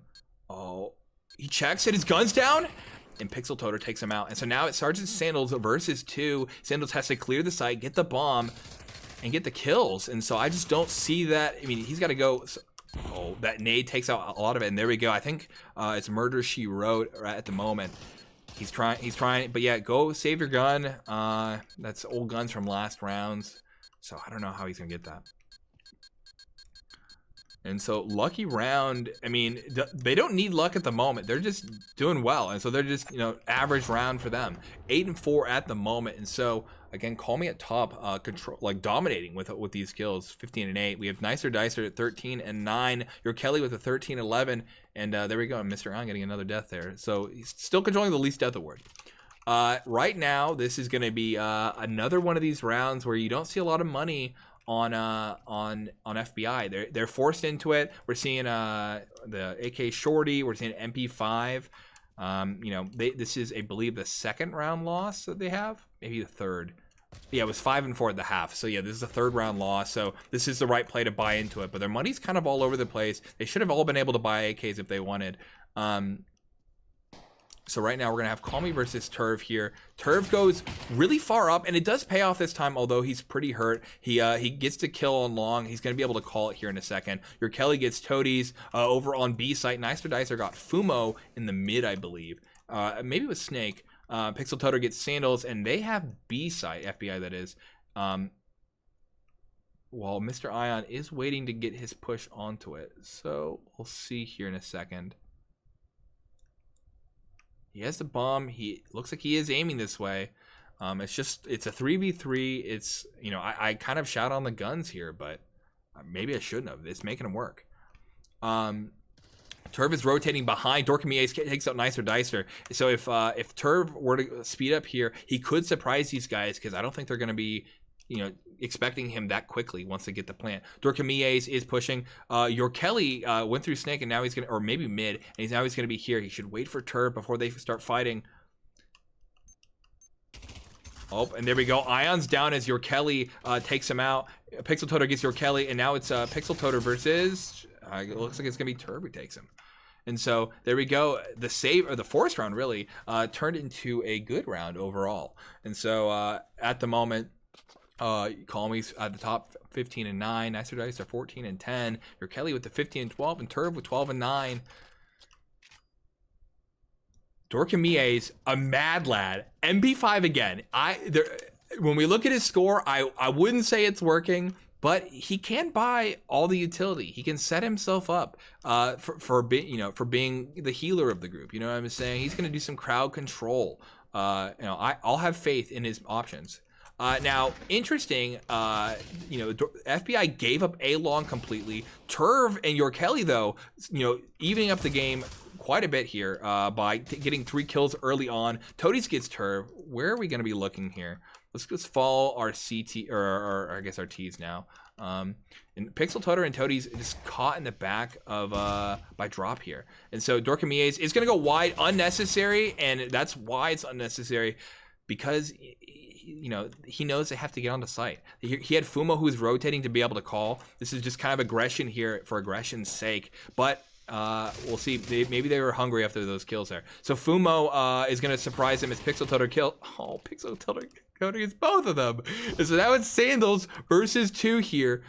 he checks it, his gun's down, and Pixel Toto takes him out. And so now it's Sergeant Sandals versus 2. Sandals has to clear the site, get the bomb, and get the kills. And so I just don't see that. I mean, he's got to go. Oh, that nade takes out a lot of it. And there we go. I think it's Murder She Wrote right at the moment. He's trying. But yeah, go save your gun. That's old guns from last rounds. So I don't know how he's going to get that. And so lucky round, I mean, they don't need luck at the moment. They're just doing well. And so they're just, average round for them. 8-4 at the moment. And so, again, Call Me at top, control, like dominating with these kills, 15-8. We have Nicer Dicer at 13-9. Your Kelly with a 13-11. And there we go. Mr. On getting another death there. So he's still controlling the least death award. Right now, this is going to be another one of these rounds where you don't see a lot of money on FBI. They're forced into it. We're seeing the AK Shorty. We're seeing MP5. This is, I believe, the second round loss that they have, maybe the third. Yeah, it was 5-4 at the half. So yeah, this is a third round loss. So this is the right play to buy into it. But their money's kind of all over the place. They should have all been able to buy AKs if they wanted. So right now we're going to have Call Me versus Turv here. Turv goes really far up, and it does pay off this time, although he's pretty hurt. He gets to kill on long. He's going to be able to call it here in a second. Your Kelly gets Toadies over on B site. Nicer Dicer got Fumo in the mid, I believe. Maybe it was Snake. Pixel Toter gets Sandals, and they have B site, FBI that is. While Mr. Ion is waiting to get his push onto it. So we'll see here in a second. He has the bomb. He looks like he is aiming this way. It's a 3v3. It's, I kind of shout on the guns here, but maybe I shouldn't have. It's making him work. Turv is rotating behind. Dorkamier takes out Nicer Dicer. So if Turv were to speed up here, he could surprise these guys because I don't think they're going to be, expecting him that quickly once they get the plant. Dorkamier is pushing. Your Kelly went through Snake and now he's going to, or maybe mid, and he's going to be here. He should wait for Turv before they start fighting. Oh, and there we go. Ion's down as Your Kelly takes him out. Pixel Toter gets Your Kelly, and now it's Pixel Toter versus, it looks like it's going to be Turv who takes him. And so there we go. The save, or the fourth round really, turned into a good round overall. And so at the moment, Call Me's at the top 15-9. Nicer Dice are 14-10. Your Kelly with the 15-12, and Turv with 12-9. Dorkamier's a mad lad. MP5 again. When we look at his score, I wouldn't say it's working, but he can buy all the utility. He can set himself up for being the healer of the group. You know what I'm saying? He's going to do some crowd control. I'll have faith in his options. Now, interesting, FBI gave up A-Long completely. Turv and Your Kelly, though, evening up the game quite a bit here by getting 3 kills early on. Toadies gets Turv. Where are we going to be looking here? Let's just follow our CT, or I guess our T's now. And Pixel Toter and Toadies just caught in the back of by drop here. And so Dorkamier is going to go wide, unnecessary, and that's why it's unnecessary, because he knows they have to get onto site. He had Fumo who's rotating to be able to call. This is just kind of aggression here for aggression's sake. But we'll see. Maybe they were hungry after those kills there. So Fumo is going to surprise him as Pixel Toter kill. Oh, Pixel Toter gets both of them. So that was Sandals versus 2 here.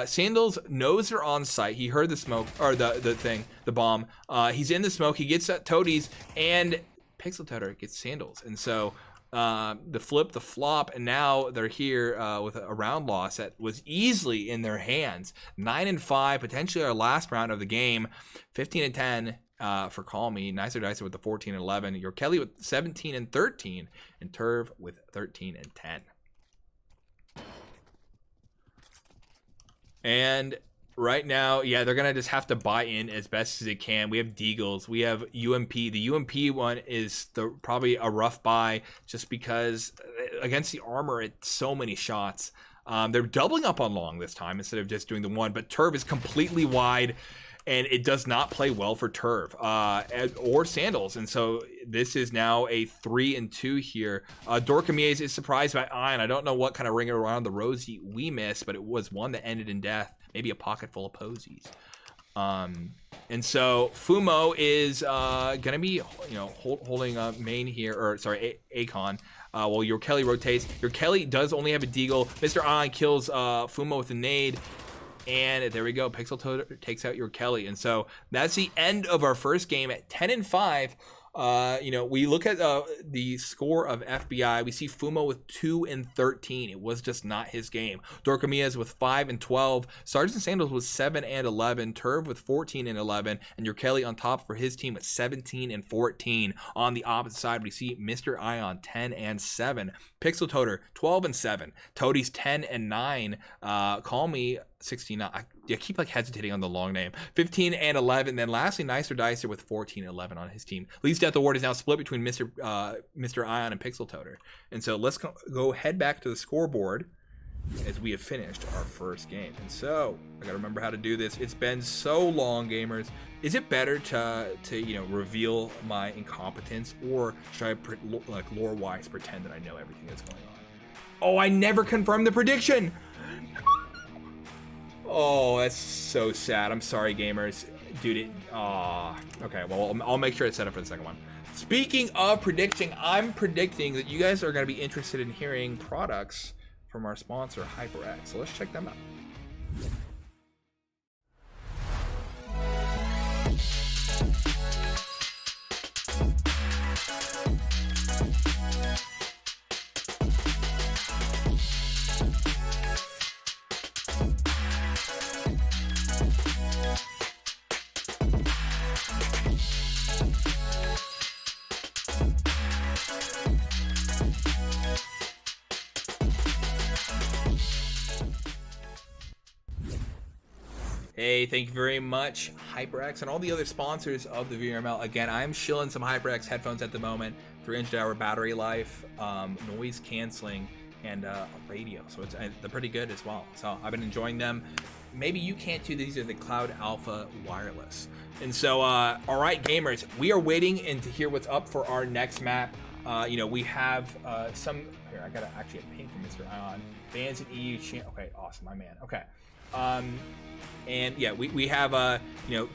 Sandals knows they're on site. He heard the smoke, or the bomb. He's in the smoke. He gets Toadies, and Pixel Toter gets Sandals. And so the flip, the flop, and now they're here with a round loss that was easily in their hands. 9-5, potentially our last round of the game. 15-10 for Call Me. Nicer Dicer with the 14-11. Your Kelly with 17-13, and Turv with 13-10. And right now, yeah, they're gonna just have to buy in as best as they can. We have Deagles, we have UMP. The UMP one is probably a rough buy, just because against the armor, it's so many shots. They're doubling up on long this time instead of just doing the one. But Turv is completely wide, and it does not play well for Turv or Sandals. And so this is now a 3-2 here. Dorkamier is surprised by Ion. I don't know what kind of ring around the rosy we missed, but it was one that ended in death. Maybe a pocket full of posies. And so Fumo is gonna be holding main here, or sorry, Akon. While Your Kelly rotates. Your Kelly does only have a deagle. Mr. Ion kills Fumo with a nade. And there we go. Pixel Toter takes out Your Kelly. And so that's the end of our first game at 10-5. We look at the score of FBI. We see Fumo with 2-13. It was just not his game. Dorkamias with 5-12. Sergeant Sandals with 7-11. Turv with 14-11, and Your Kelly on top for his team with 17-14. On the opposite side, we see Mr. Ion 10-7. Pixel Toter 12-7. Toadies 10-9. Call Me 16. I keep hesitating on the long name. 15-11. Then lastly, Nicer Dicer with 14-11 on his team. Lee's Death Award is now split between Mr. Ion and Pixel Toter. And so let's go head back to the scoreboard as we have finished our first game. And so I gotta remember how to do this. It's been so long, gamers. Is it better to reveal my incompetence, or should I like lore-wise pretend that I know everything that's going on? Oh, I never confirmed the prediction. Oh, that's so sad. I'm sorry, gamers. Dude, okay, well, I'll make sure it's set up for the second one. Speaking of predicting, I'm predicting that you guys are going to be interested in hearing products from our sponsor, HyperX. So let's check them out. Hey, thank you very much, HyperX, and all the other sponsors of the VRML. Again, I'm shilling some HyperX headphones at the moment, 300-hour battery life, noise canceling, and a radio. So they're pretty good as well. So I've been enjoying them. Maybe you can't too. These are the Cloud Alpha Wireless. And so, all right, gamers, we are waiting and to hear what's up for our next map. We have some. Here, I got actually a ping from Mr. Ion. Bans in EU. Okay, awesome, my man. Okay. And yeah, we have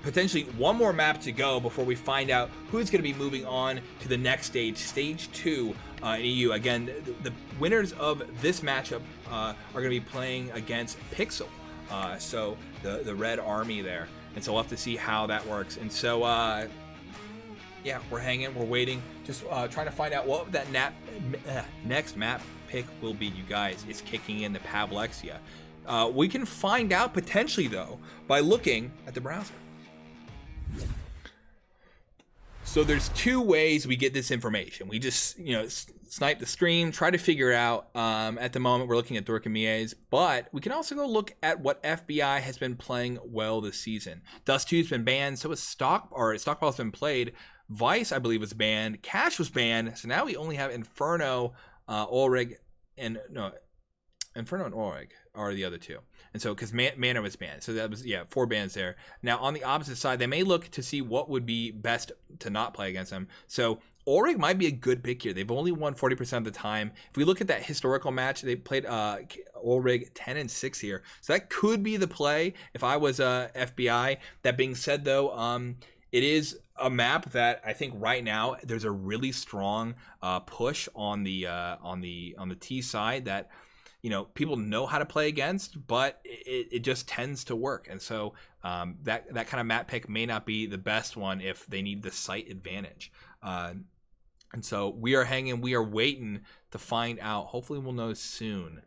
potentially one more map to go before we find out who's going to be moving on to the next stage, stage 2 in EU. Again, the winners of this matchup are going to be playing against Pixel, so the Red Army there, and so we'll have to see how that works. And so yeah, we're hanging, we're waiting, just trying to find out what that next map pick will be. You guys, it's kicking into Pavlexia. We can find out potentially, though, by looking at the browser. So there's two ways we get this information. We just, snipe the stream, try to figure it out. At the moment, we're looking at Dorkamiez, but we can also go look at what FBI has been playing well this season. Dust 2's been banned, so is Stockpile's been played. Vice, I believe, was banned. Cash was banned, so now we only have Inferno, Ulrich, Inferno and Ulrich are the other two. And so, because Mana was banned. So that was, 4 bans there. Now, on the opposite side, they may look to see what would be best to not play against them. So, Ulrich might be a good pick here. They've only won 40% of the time. If we look at that historical match, they played Ulrich 10-6 here. So that could be the play if I was FBI. That being said, though, it is a map that I think right now there's a really strong push on the T side that people know how to play against, but it just tends to work. And so that kind of map pick may not be the best one if they need the site advantage. And so we are hanging, we are waiting to find out. Hopefully we'll know soon.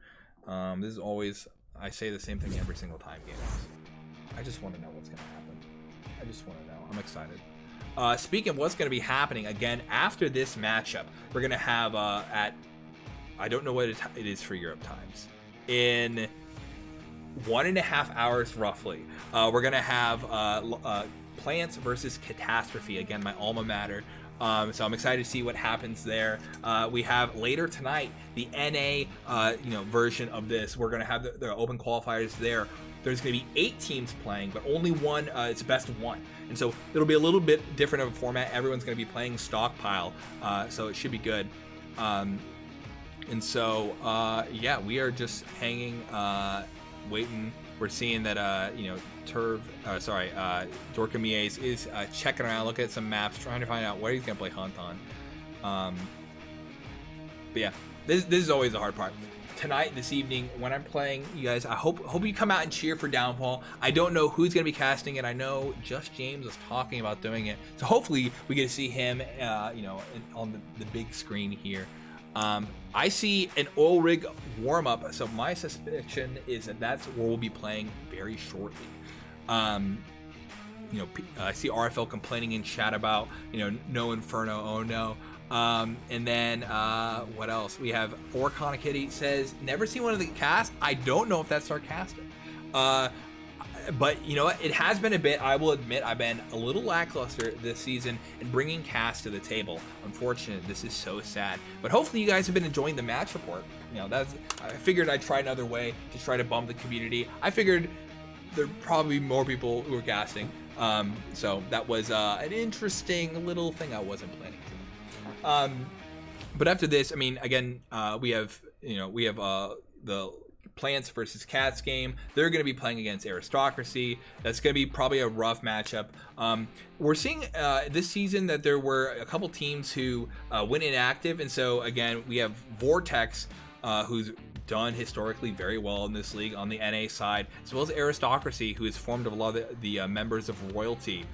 This is always, I say the same thing every single time, gamers. I just want to know what's going to happen. I just want to know. I'm excited. Speaking of what's going to be happening, again, after this matchup, we're going to have I don't know what it is for Europe times. In 1.5 hours, roughly, we're going to have Plants versus Catastrophe. Again, my alma mater. So I'm excited to see what happens there. We have later tonight the NA version of this. We're going to have the open qualifiers there. There's going to be 8 teams playing, but only one. It's best of 1. And so it'll be a little bit different of a format. Everyone's going to be playing Stockpile, so it should be good. And so, we are just hanging, waiting. We're seeing that, Dorkamiez is checking around, looking at some maps, trying to find out where he's going to play Hunt on. But yeah, this is always the hard part. Tonight, this evening, when I'm playing, you guys, I hope you come out and cheer for Downfall. I don't know who's going to be casting it. I know Just James was talking about doing it. So hopefully we get to see him, on the big screen here. I see an Ulrich warm-up, so my suspicion is that that's where we'll be playing very shortly. I see RFL complaining in chat about, no Inferno, oh no. And then, what else? We have Orcon Kitty says, never seen one of the cast. I don't know if that's sarcastic. But you know what? It has been a bit. I will admit I've been a little lackluster this season in bringing cast to the table. Unfortunately, this is so sad. But hopefully you guys have been enjoying the match report. You know, I figured I'd try another way to try to bump the community. I figured there'd probably be more people who were casting. So that was an interesting little thing I wasn't planning to. But after this, I mean, again, we have the Plants versus Cats game. They're going to be playing against Aristocracy. That's going to be probably a rough matchup. We're seeing this season that there were a couple teams who went inactive, and so again, we have Vortex, who's done historically very well in this league on the NA side, as well as Aristocracy, who is formed of a lot of the members of Royalty,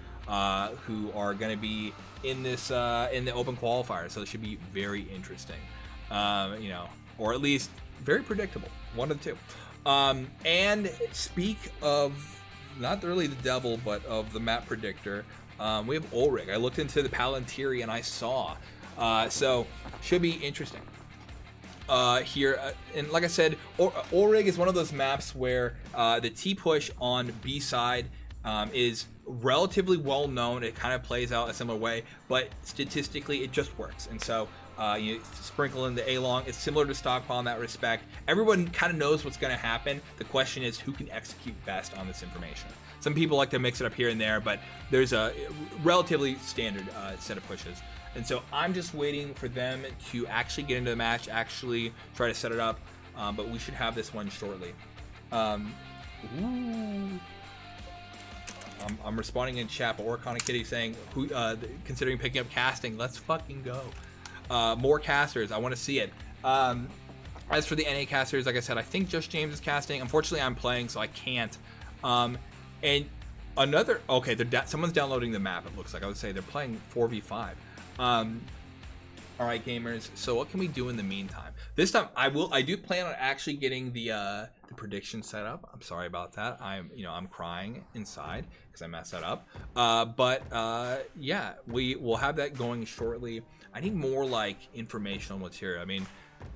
who are going to be in this in the open qualifier. So it should be very interesting, or at least very predictable. One of the two. And speak of not really the devil, but of the map predictor, we have Ulrich. I looked into the Palantiri and I saw. So should be interesting. Here, and like I said, Ulrich is one of those maps where the T-push on B side is relatively well known. It kind of plays out a similar way, but statistically it just works. And so you sprinkle in the A-long. It's similar to Stockpile in that respect. Everyone kind of knows what's going to happen. The question is who can execute best on this information. Some people like to mix it up here and there, but there's a relatively standard set of pushes. And so I'm just waiting for them to actually get into the match, actually try to set it up. But we should have this one shortly. I'm responding in chat, but Oricon Kitty saying, "Who considering picking up casting? Let's fucking go." More casters. I want to see it. As for the NA casters, like I said, I think just James is casting. Unfortunately, I'm playing, so I can't. And another... Okay, someone's downloading the map, it looks like. I would say they're playing 4v5. All right, gamers. So what can we do in the meantime? This time, I do plan on actually getting the prediction set up. I'm sorry about that. I'm crying inside because I messed that up. Yeah, we will have that going shortly. I need more like informational material. I mean,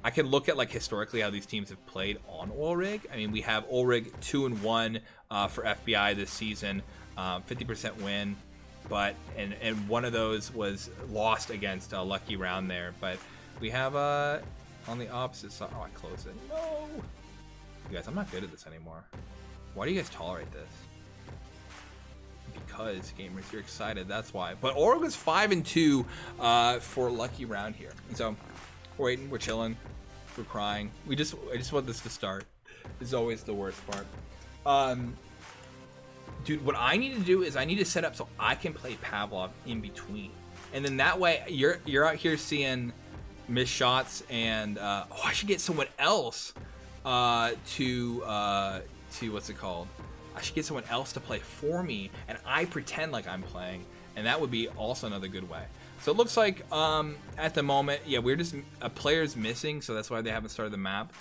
I can look at like historically how these teams have played on Ulrich. I mean, we have Ulrich 2-1 for FBI this season, 50% win. But and one of those was lost against a Lucky Round there. But we have on the opposite side. Oh, I closed it. No, you guys, I'm not good at this anymore. Why do you guys tolerate this? Because gamers, you're excited. That's why. But Oregon's 5-2 for Lucky Round here. And so we're waiting. We're chilling. We're crying. I just want this to start. This is always the worst part. Dude, what I need to do is I need to set up so I can play Pavlov in between, and then that way you're out here seeing missed shots, and I should get someone else to what's it called? I should get someone else to play for me, and I pretend like I'm playing, and that would be also another good way. So it looks like at the moment, yeah, we're just a player's missing, so that's why they haven't started the map.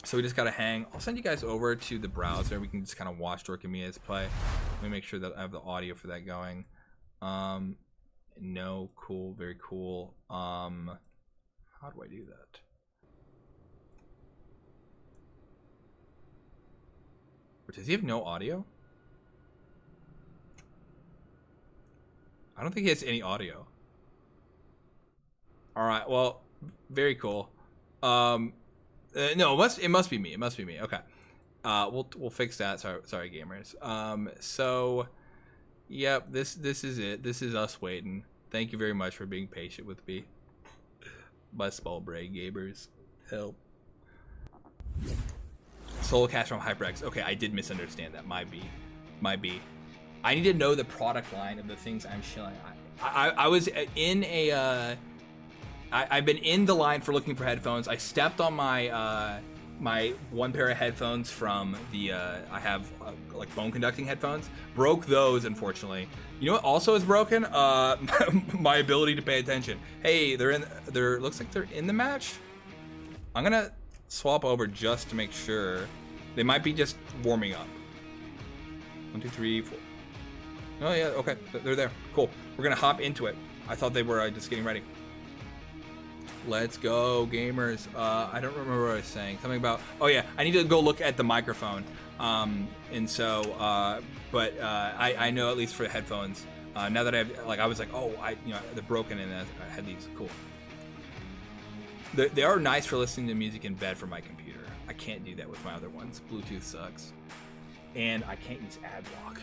So we just gotta hang. I'll send you guys over to the browser. We can just kind of watch Dorkamia's play. Let me make sure that I have the audio for that going. No, cool, very cool. How do I do that? Or does he have no audio? I don't think he has any audio. All right, well, very cool. No, it must be me. It must be me. Okay. We'll fix that. Sorry, gamers. So, yep, this is it. This is us waiting. Thank you very much for being patient with me. Bus ball break, gamers. Help. Solo cast from HyperX. Okay, I did misunderstand that. Might be. I need to know the product line of the things I'm shilling. I was in a. I've been in the line for looking for headphones. I stepped on my my one pair of headphones from the I have like bone conducting headphones. Broke those, unfortunately. You know what also is broken? My ability to pay attention. Hey, looks like they're in the match. I'm gonna swap over just to make sure. They might be just warming up. 1, 2, 3, 4. Oh yeah, okay, they're there. Cool. We're gonna hop into it. I thought they were just getting ready. Let's go, gamers. I don't remember what I was saying. Something about, oh yeah, I need to go look at the microphone. And so, I know at least for the headphones, now that I was like, oh, they're broken and I had these, cool. They are nice for listening to music in bed from my computer. I can't do that with my other ones. Bluetooth sucks. And I can't use ad block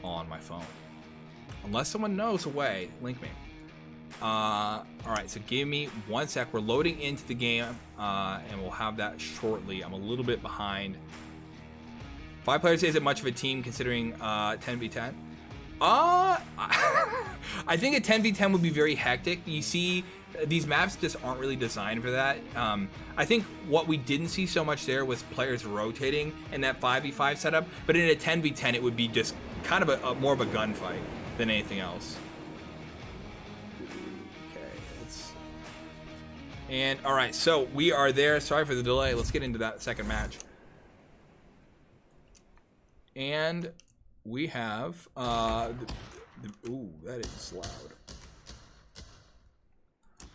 on my phone. Unless someone knows a way, link me. All right, so give me 1 sec. We're loading into the game, and we'll have that shortly. I'm a little bit behind. 5 players isn't much of a team considering 10v10. I think a 10v10 would be very hectic. You see, these maps just aren't really designed for that. I think what we didn't see so much there was players rotating in that 5v5 setup, but in a 10v10 it would be just kind of a more of a gunfight than anything else. And all right, so we are there. Sorry for the delay. Let's get into that second match. And we have ooh, that is loud.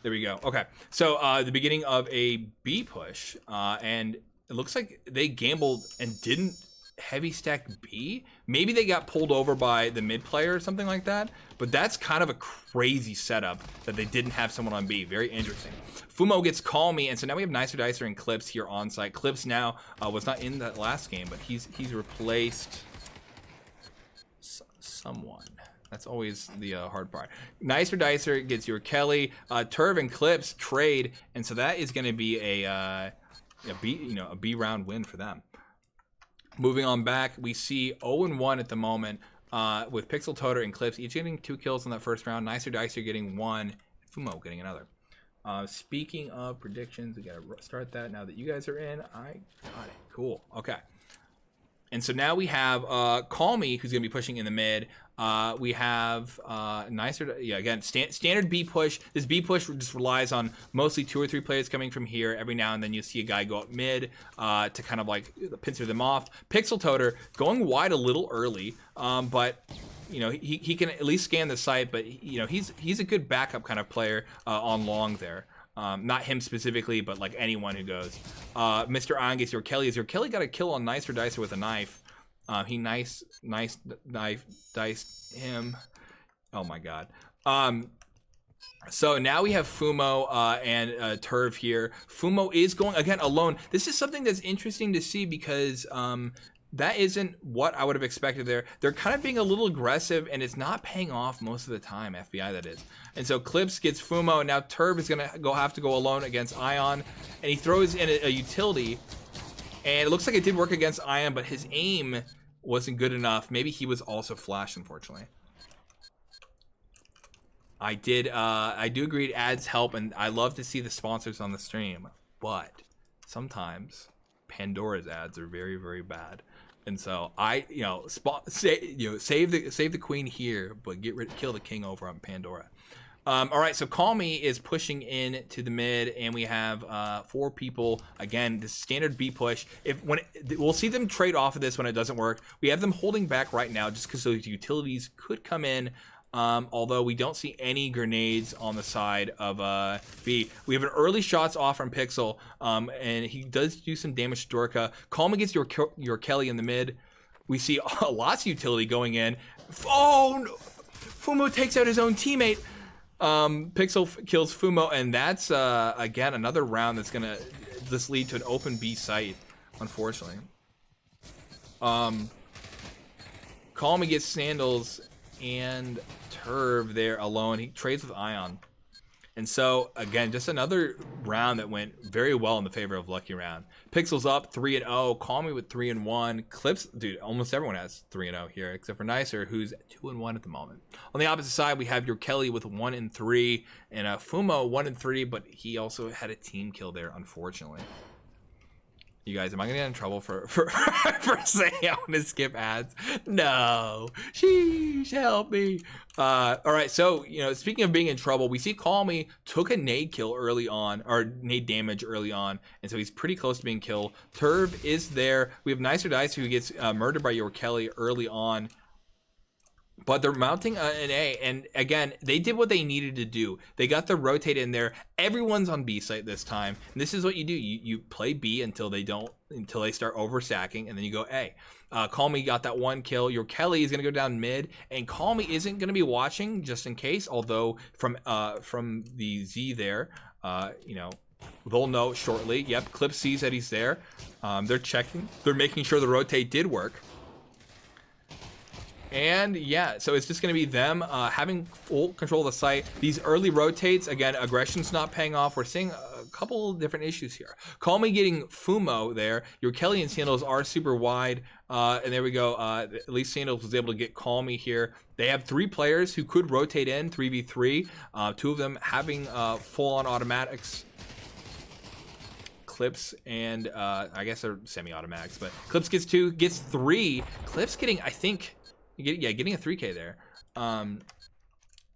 There we go. Okay, so the beginning of a B push, and it looks like they gambled and didn't heavy stack B. Maybe they got pulled over by the mid player or something like that, but that's kind of a crazy setup that they didn't have someone on B. Very interesting. Fumo gets Call Me, and so now we have Nicer Dicer and Clips here on site. Clips now was not in that last game, but he's replaced someone. That's always the hard part. Nicer Dicer gets your Kelly. Turv and Clips trade, and so that is going to be a B round win for them. Moving on back, we see 0-1 at the moment with Pixel Toter and Clips each getting 2 kills in that first round. Nicer Dicer getting 1, Fumo getting another. Speaking of predictions, we gotta start that now that you guys are in. I got it. Cool. Okay. And so now we have Call Me, who's gonna be pushing in the mid. We have again, standard B push. This B push just relies on mostly 2 or 3 players coming from here. Every now and then you see a guy go up mid to kind of like pincer them off. Pixel Toter going wide a little early, but he can at least scan the site. But he's a good backup kind of player on long there. Not him specifically, but like anyone who goes. Mr. Ion gets your Kelly. Your Kelly got a kill on Nicer Dicer with a knife. He nice knife diced him. Oh my god. So now we have Fumo and Turv here. Fumo is going again alone. This is something that's interesting to see because that isn't what I would have expected there. They're kind of being a little aggressive, and it's not paying off most of the time, FBI that is. And so Clips gets Fumo, and now Turv is going to have to go alone against Ion, and he throws in a utility, and it looks like it did work against Ion, but his aim wasn't good enough. Maybe he was also flashed, unfortunately. I do agree it adds help, and I love to see the sponsors on the stream, but sometimes Pandora's ads are very, very bad. And so save the queen here, but kill the king over on Pandora. All right, so Call Me is pushing in to the mid, and we have 4 people. Again, this standard B push. We'll see them trade off of this when it doesn't work. We have them holding back right now just because those utilities could come in. Although we don't see any grenades on the side of B. We have an early shots off from Pixel, and he does do some damage to Dorka. Call Me gets your Kelly in the mid. We see lots of utility going in. Oh, no. Fumo takes out his own teammate. Pixel kills Fumo, and that's again another round that's gonna just lead to an open B site, unfortunately. Call Me gets Sandals and Turv there alone. He trades with Ion. And so, again, just another round that went very well in the favor of Lucky Round. Pixel's up 3-0. Call Me with 3-1. Clips, dude, almost everyone has 3-0 here, except for Nicer, who's 2-1 at the moment. On the opposite side, we have your Kelly with 1-3, and Fumo 1-3, but he also had a team kill there, unfortunately. You guys, am I gonna get in trouble for saying I want to skip ads? No. Sheesh, help me. All right, so speaking of being in trouble, we see Call Me took a nade kill early on, or nade damage early on, and so he's pretty close to being killed. Turv is there. We have Nicer Dice who gets murdered by your Kelly early on. But they're mounting an A, and again, they did what they needed to do. They got the rotate in there. Everyone's on B site this time. And this is what you do. You play B until they start overstacking, and then you go A. Call Me got that one kill. Your Kelly is gonna go down mid, and Call Me isn't gonna be watching just in case. Although from the Z there, you know, they'll know shortly. Yep, Clip sees that he's there. They're checking. They're making sure the rotate did work. And yeah, so it's just going to be them having full control of the site. These early rotates, again, aggression's not paying off. We're seeing a couple different issues here. Call Me getting Fumo there. Your Kelly and Sandals are super wide. And there we go. At least Sandals was able to get Call Me here. They have 3 players who could rotate in 3v3. 2 of them having full-on automatics. Clips and I guess they're semi-automatics, but Clips gets 2, gets 3. Clips getting, I think... getting a 3K there.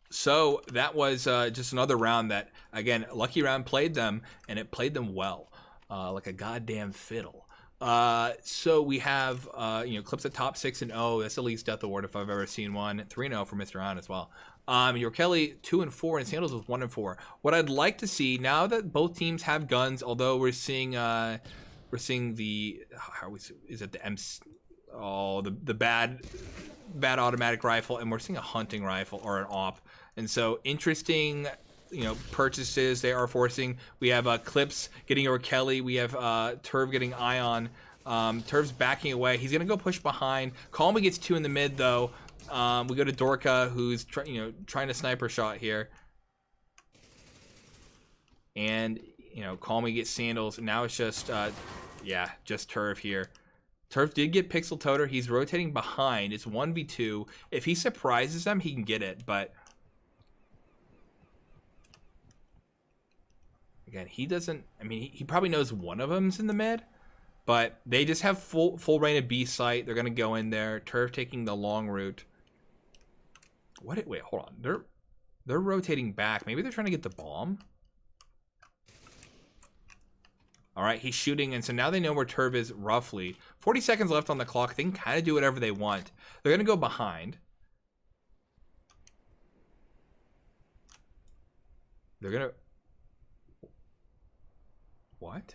So that was just another round that, again, Lucky Round played them, and it played them well, like a goddamn fiddle. So we have, you know, Clips at top 6-0. That's the least death award if I've ever seen one. 3-0 for Mr. On as well. Your Kelly 2-4, and Sandals was 1-4. What I'd like to see now that both teams have guns, although we're seeing the is it the MC? Oh, the bad automatic rifle, and we're seeing a hunting rifle or an op, and so interesting, you know, purchases they are forcing. We have Clips getting over Kelly. We have Turv getting Ion. Turv's backing away. He's gonna go push behind. Call Me gets 2 in the mid though. We go to Dorka, who's trying to sniper shot here, and you know, Call Me gets Sandals. And now it's just just Turv here. Turf did get Pixel Toter. He's rotating behind. It's 1v2. If he surprises them, he can get it. But again, he doesn't. I mean, he probably knows one of them's in the mid. But they just have full reign of B site. They're gonna go in there. Turf taking the long route. Wait, hold on. They're rotating back. Maybe they're trying to get the bomb. All right, he's shooting, and so now they know where Turv is roughly. 40 seconds left on the clock. They can kind of do whatever they want. They're going to go behind. They're going to... What?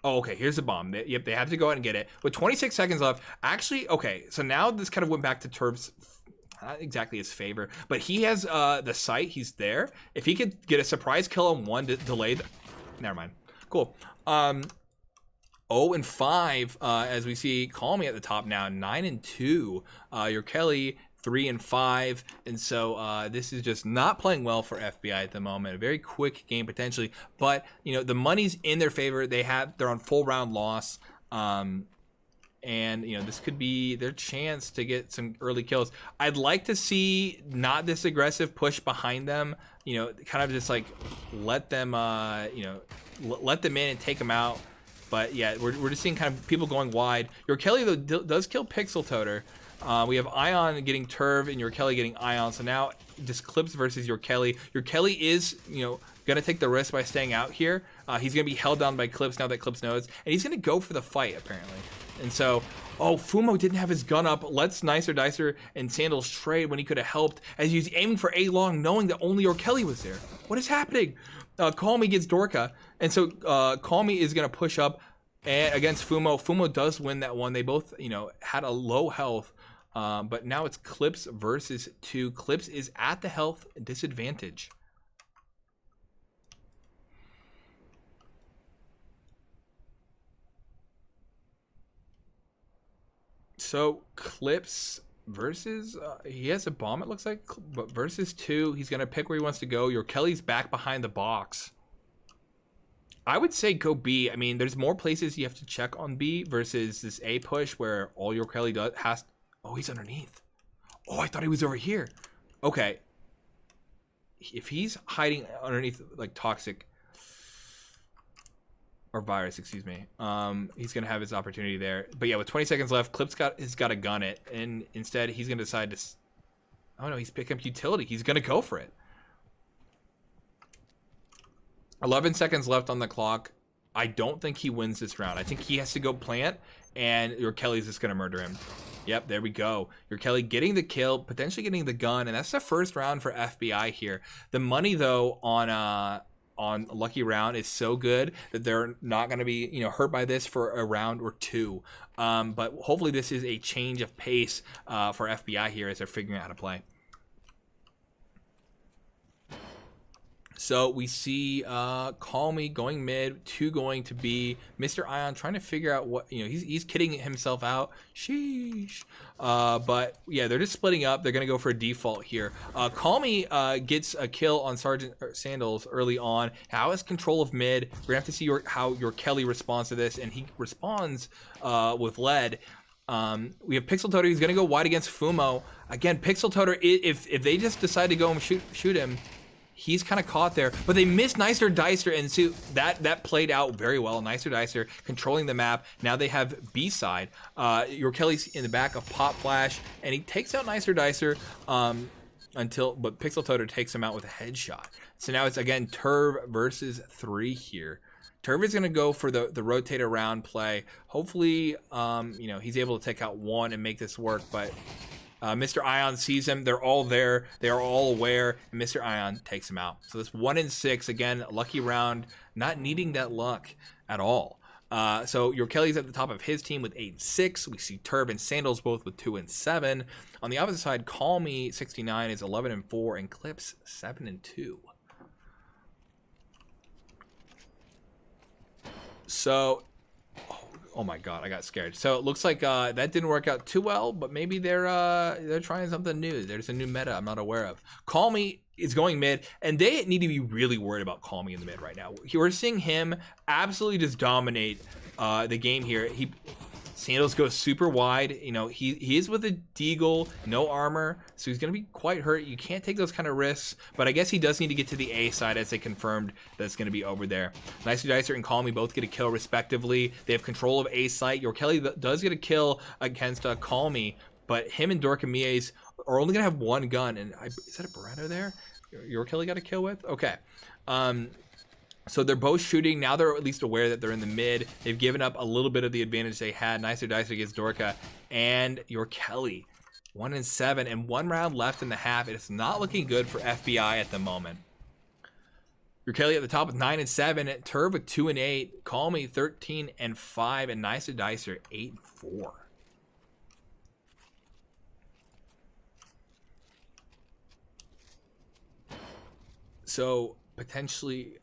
Oh, okay, here's the bomb. Yep, they have to go out and get it. With 26 seconds left, actually, okay, so now this kind of went back to Turv's... Not exactly his favor, but he has the site. He's there. If he could get a surprise kill on one to delay... Never mind. Cool. 0-5 as we see Call Me at the top now. 9-2. Your Kelly 3-5, and so this is just not playing well for FBI at the moment. A very quick game potentially, but you know the money's in their favor. They're on full round loss, and you know this could be their chance to get some early kills. I'd like to see not this aggressive push behind them. You know, kind of just like let them you know. Let them in and take them out. But yeah, we're just seeing kind of people going wide. Your Kelly though does kill Pixel Toter. We have Ion getting Turv and your Kelly getting Ion. So now just Clips versus your Kelly. Your Kelly is, you know, gonna take the risk by staying out here. He's gonna be held down by Clips now that Clips knows, and he's gonna go for the fight apparently. And so, oh, Fumo didn't have his gun up. Let's Nicer Dicer and Sandals trade when he could have helped, as he's aiming for A long, knowing that only your Kelly was there. What is happening? Call Me gets Dorka, and so Call Me is gonna push up and against Fumo. Fumo does win that one. They both, you know, had a low health, but now it's Clips versus 2. Clips is at the health disadvantage. So Clips versus he has a bomb, it looks like, but versus 2, he's gonna pick where he wants to go. Your Kelly's back behind the box. I would say go B. I mean, there's more places you have to check on B versus this A push where all your Kelly does has. Oh, he's underneath. Oh, I thought he was over here. Okay, if he's hiding underneath like Toxic or Virus, excuse me, he's gonna have his opportunity there. But yeah, with 20 seconds left, Clips has got to gun it, and instead he's gonna decide to. Oh no, he's picking up utility. He's gonna go for it. 11 seconds left on the clock. I don't think he wins this round. I think he has to go plant, and your Kelly's just gonna murder him. Yep, there we go. Your Kelly getting the kill, potentially getting the gun, and that's the first round for FBI here. The money though on Lucky Round is so good that they're not going to be, you know, hurt by this for a round or two. But hopefully this is a change of pace for FBI here as they're figuring out how to play. So we see Call Me going mid, 2 going to B. Mr. Ion trying to figure out what, you know, he's kidding himself out. Sheesh. But yeah, they're just splitting up. They're going to go for a default here. Call Me gets a kill on Sergeant Sandals early on. How is control of mid? We're going to have to see how your Kelly responds to this. And he responds with lead. We have Pixel Toter. He's going to go wide against Fumo. Again, Pixel Toter, if they just decide to go and shoot him, he's kind of caught there, but they missed Nicer Dicer, and so that played out very well. Nicer Dicer controlling the map. Now they have B-side. Your Kelly's in the back of Pop Flash, and he takes out Nicer Dicer but Pixel Toter takes him out with a headshot. So now it's again Turv versus 3 here. Turv is going to go for the rotator round play. Hopefully, you know, he's able to take out 1 and make this work, but Mr. Ion sees him. They're all there. They are all aware. And Mr. Ion takes him out. So this 1 in 6. Again, Lucky Round, not needing that luck at all. So your Kelly's at the top of his team with 8 and 6. We see Turb and Sandals both with 2 and 7. On the opposite side, Call Me 69 is 11 and 4, and Clips 7 and 2. So, oh my god, I got scared. So it looks like that didn't work out too well, but maybe they're trying something new. There's a new meta I'm not aware of. Call Me is going mid, and they need to be really worried about Call Me in the mid right now. We're seeing him absolutely just dominate the game here. Sandals goes super wide. You know, he is with a deagle, no armor, so he's going to be quite hurt. You can't take those kind of risks, but I guess he does need to get to the A side as they confirmed that it's going to be over there. Nicer Dicer and Call Me both get a kill respectively. They have control of A site. Your Kelly does get a kill against Call Me, but him and Dorka Mies are only going to have 1 gun. And is that a Beretta there? Your Kelly got a kill with? Okay. So they're both shooting. Now they're at least aware that they're in the mid. They've given up a little bit of the advantage they had. Nicer Dicer against Dorka. And your Kelly, 1 and 7, and 1 round left in the half. It is not looking good for FBI at the moment. Your Kelly at the top with 9 and 7. Turv with 2 and 8. Call Me 13 and 5. And Nicer Dicer 8 and 4. So potentially,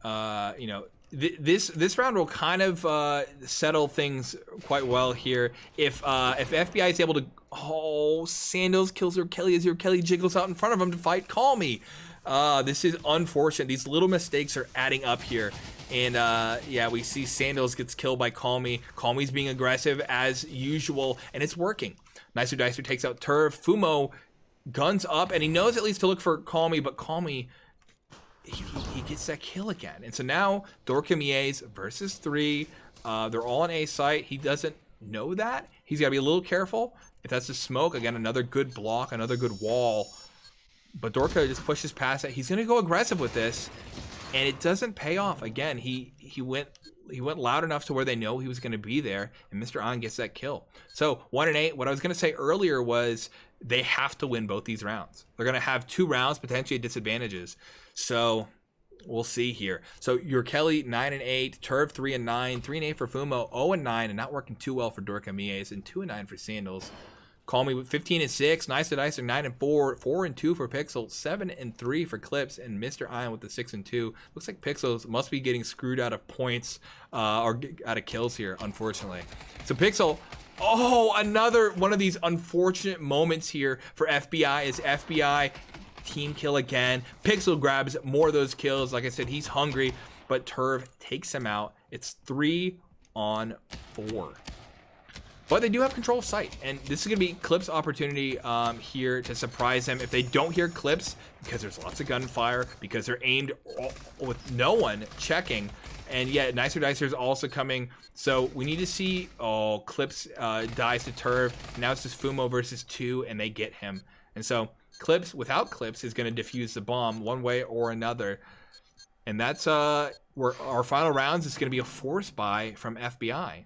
you know, this round will kind of settle things quite well here. If FBI is able to, Sandals kills your Kelly as your Kelly jiggles out in front of him to fight Call Me. This is unfortunate. These little mistakes are adding up here. And yeah, we see Sandals gets killed by Call Me. Call Me's being aggressive as usual, and it's working. Nicer Dicer takes out Turf. Fumo guns up, and he knows at least to look for Call Me, but Call Me, he gets that kill again. And so now Dorka Mies versus 3. They're all on A site. He doesn't know that. He's got to be a little careful. If that's a smoke, again, another good block, another good wall. But Dorka just pushes past it. He's going to go aggressive with this, and it doesn't pay off. Again, he went loud enough to where they know he was going to be there, and Mr. On gets that kill. So 1 and 8. What I was going to say earlier was they have to win both these rounds. They're going to have 2 rounds potentially at disadvantages. So we'll see here. So your Kelly 9 and 8, Turv 3 and 9, 3 and 8 for Fumo, 0 and 9, and not working too well for Dorka Mies, and 2 and 9 for Sandals. Call Me with 15 and 6, Nice to Dicer 9 and 4, 4 and 2 for Pixel, 7 and 3 for Clips, and Mr. Ion with the 6 and 2. Looks like Pixels must be getting screwed out of points or out of kills here, unfortunately. So Pixel, another one of these unfortunate moments here for FBI is FBI team kill again. Pixel grabs more of those kills. Like I said, he's hungry, but Turv takes him out. It's 3 on 4. But they do have control of sight, and this is going to be Clips' opportunity here to surprise them. If they don't hear Clips, because there's lots of gunfire, because they're aimed with no one checking, and yet Nicer Dicer is also coming. So we need to see, Clips dies to Turv. Now it's just Fumo versus 2, and they get him. And so Clips, without Clips, is going to defuse the bomb one way or another. And that's where our final rounds is going to be a force buy from FBI.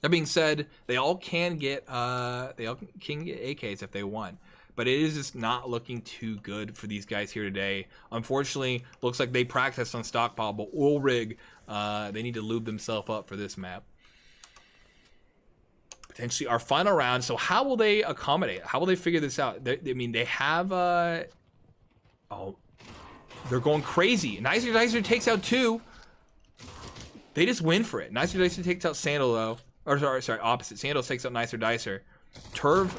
That being said, they all can get AKs if they want, but it is just not looking too good for these guys here today. Unfortunately, looks like they practiced on stockpile, but Ulrig, they need to lube themselves up for this map. Potentially our final round. So how will they accommodate? How will they figure this out? They have oh, they're going crazy. Nicer Dicer takes out 2. They just win for it. Nicer Dicer takes out Sandal though. Or sorry, opposite. Sandals takes out Nicer Dicer. Turv,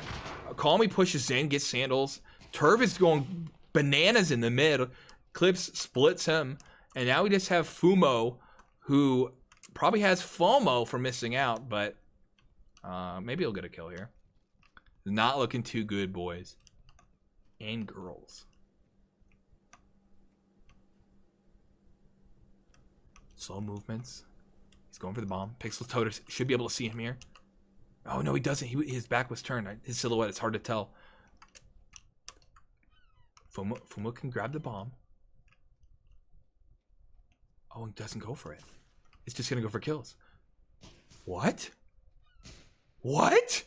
Call Me pushes in, gets Sandals. Turv is going bananas in the mid. Clips splits him. And now we just have Fumo, who probably has FOMO for missing out, but maybe he'll get a kill here. Not looking too good, boys and girls. Slow movements. He's going for the bomb. Pixel Toter should be able to see him here. Oh, no, he doesn't. His back was turned. His silhouette, it's hard to tell. Fumo can grab the bomb. Oh, he doesn't go for it. It's just going to go for kills. What? What?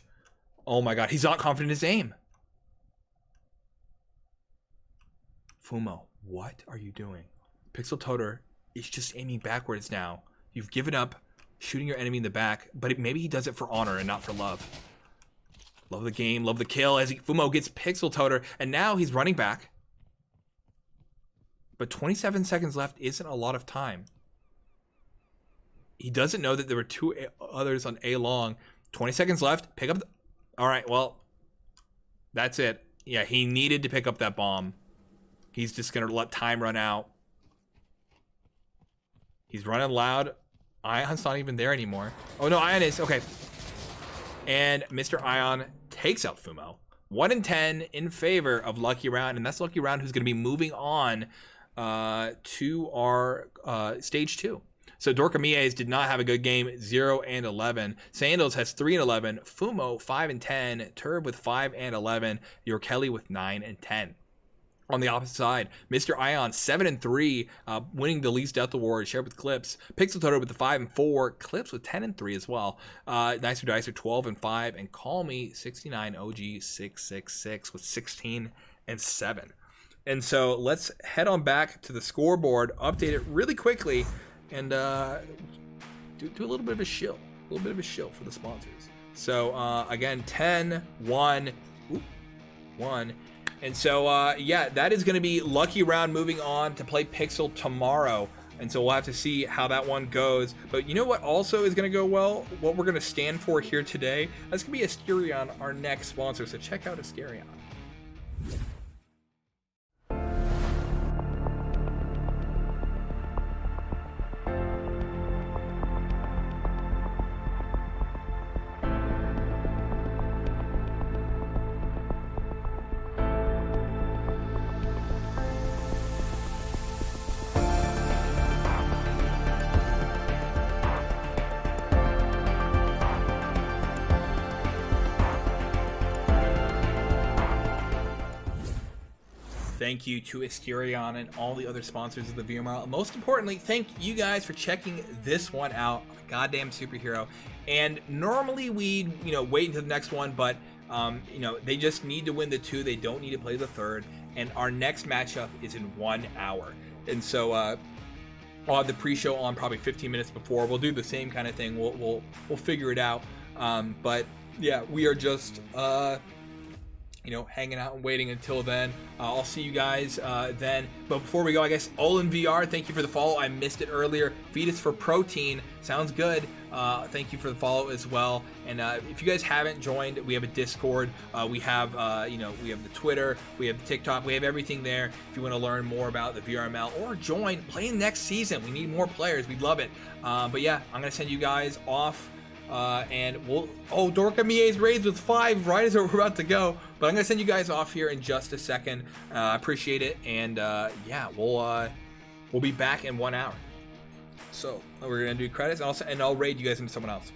Oh, my God. He's not confident in his aim. Fumo, what are you doing? Pixel Toter is just aiming backwards now. You've given up shooting your enemy in the back, but maybe he does it for honor and not for love. Love the game, love the kill as Fumo gets Pixel Toter, and now he's running back. But 27 seconds left isn't a lot of time. He doesn't know that there were 2 others on A long. 20 seconds left. Pick up. All right, well, that's it. Yeah, he needed to pick up that bomb. He's just going to let time run out. He's running loud. Ion's not even there anymore. Oh, no, Ion is. Okay. And Mr. Ion takes out Fumo. 1 in 10 in favor of Lucky Round. And that's Lucky Round who's going to be moving on to our stage 2. So Dorkamies did not have a good game. 0 and 11. Sandals has 3 and 11. Fumo 5 and 10. Turb with 5 and 11. Your Kelly with 9 and 10. On the opposite side, Mr. Ion 7 and 3, winning the least death award, shared with Clips. Pixel Toter with the 5 and 4, Clips with 10 and 3 as well. Nicer Dicer 12 and 5, and Call Me 69 OG 666 with 16 and 7. And so let's head on back to the scoreboard, update it really quickly, and do a little bit of a shill, for the sponsors. So again, 10, 1, 1. And so, yeah, that is going to be Lucky Round moving on to play Pixel tomorrow. And so we'll have to see how that one goes. But you know what also is going to go well? What we're going to stand for here today? That's going to be Asterion, our next sponsor. So check out Asterion. Thank you to Asterion and all the other sponsors of the VRML. Most importantly, thank you guys for checking this one out. I'm a goddamn superhero. And normally we'd, wait until the next one, but they just need to win the 2. They don't need to play the 3rd. And our next matchup is in 1 hour. And so I'll have the pre-show on probably 15 minutes before. We'll do the same kind of thing. We'll figure it out. But yeah, we are just hanging out and waiting until then. I'll see you guys then. But before we go, I guess, all in VR, thank you for the follow. I missed it earlier. Fetus for Protein. Sounds good. Thank you for the follow as well. And if you guys haven't joined, we have a Discord. We have, we have the Twitter. We have the TikTok. We have everything there. If you want to learn more about the VRML or join, play next season. We need more players. We'd love it. But yeah, I'm going to send you guys off. And Dorkamies raids with 5 right as we're about to go. But I'm gonna send you guys off here in just a second. I appreciate it, and yeah, we'll be back in 1 hour. So we're gonna do credits, and I'll raid you guys into someone else.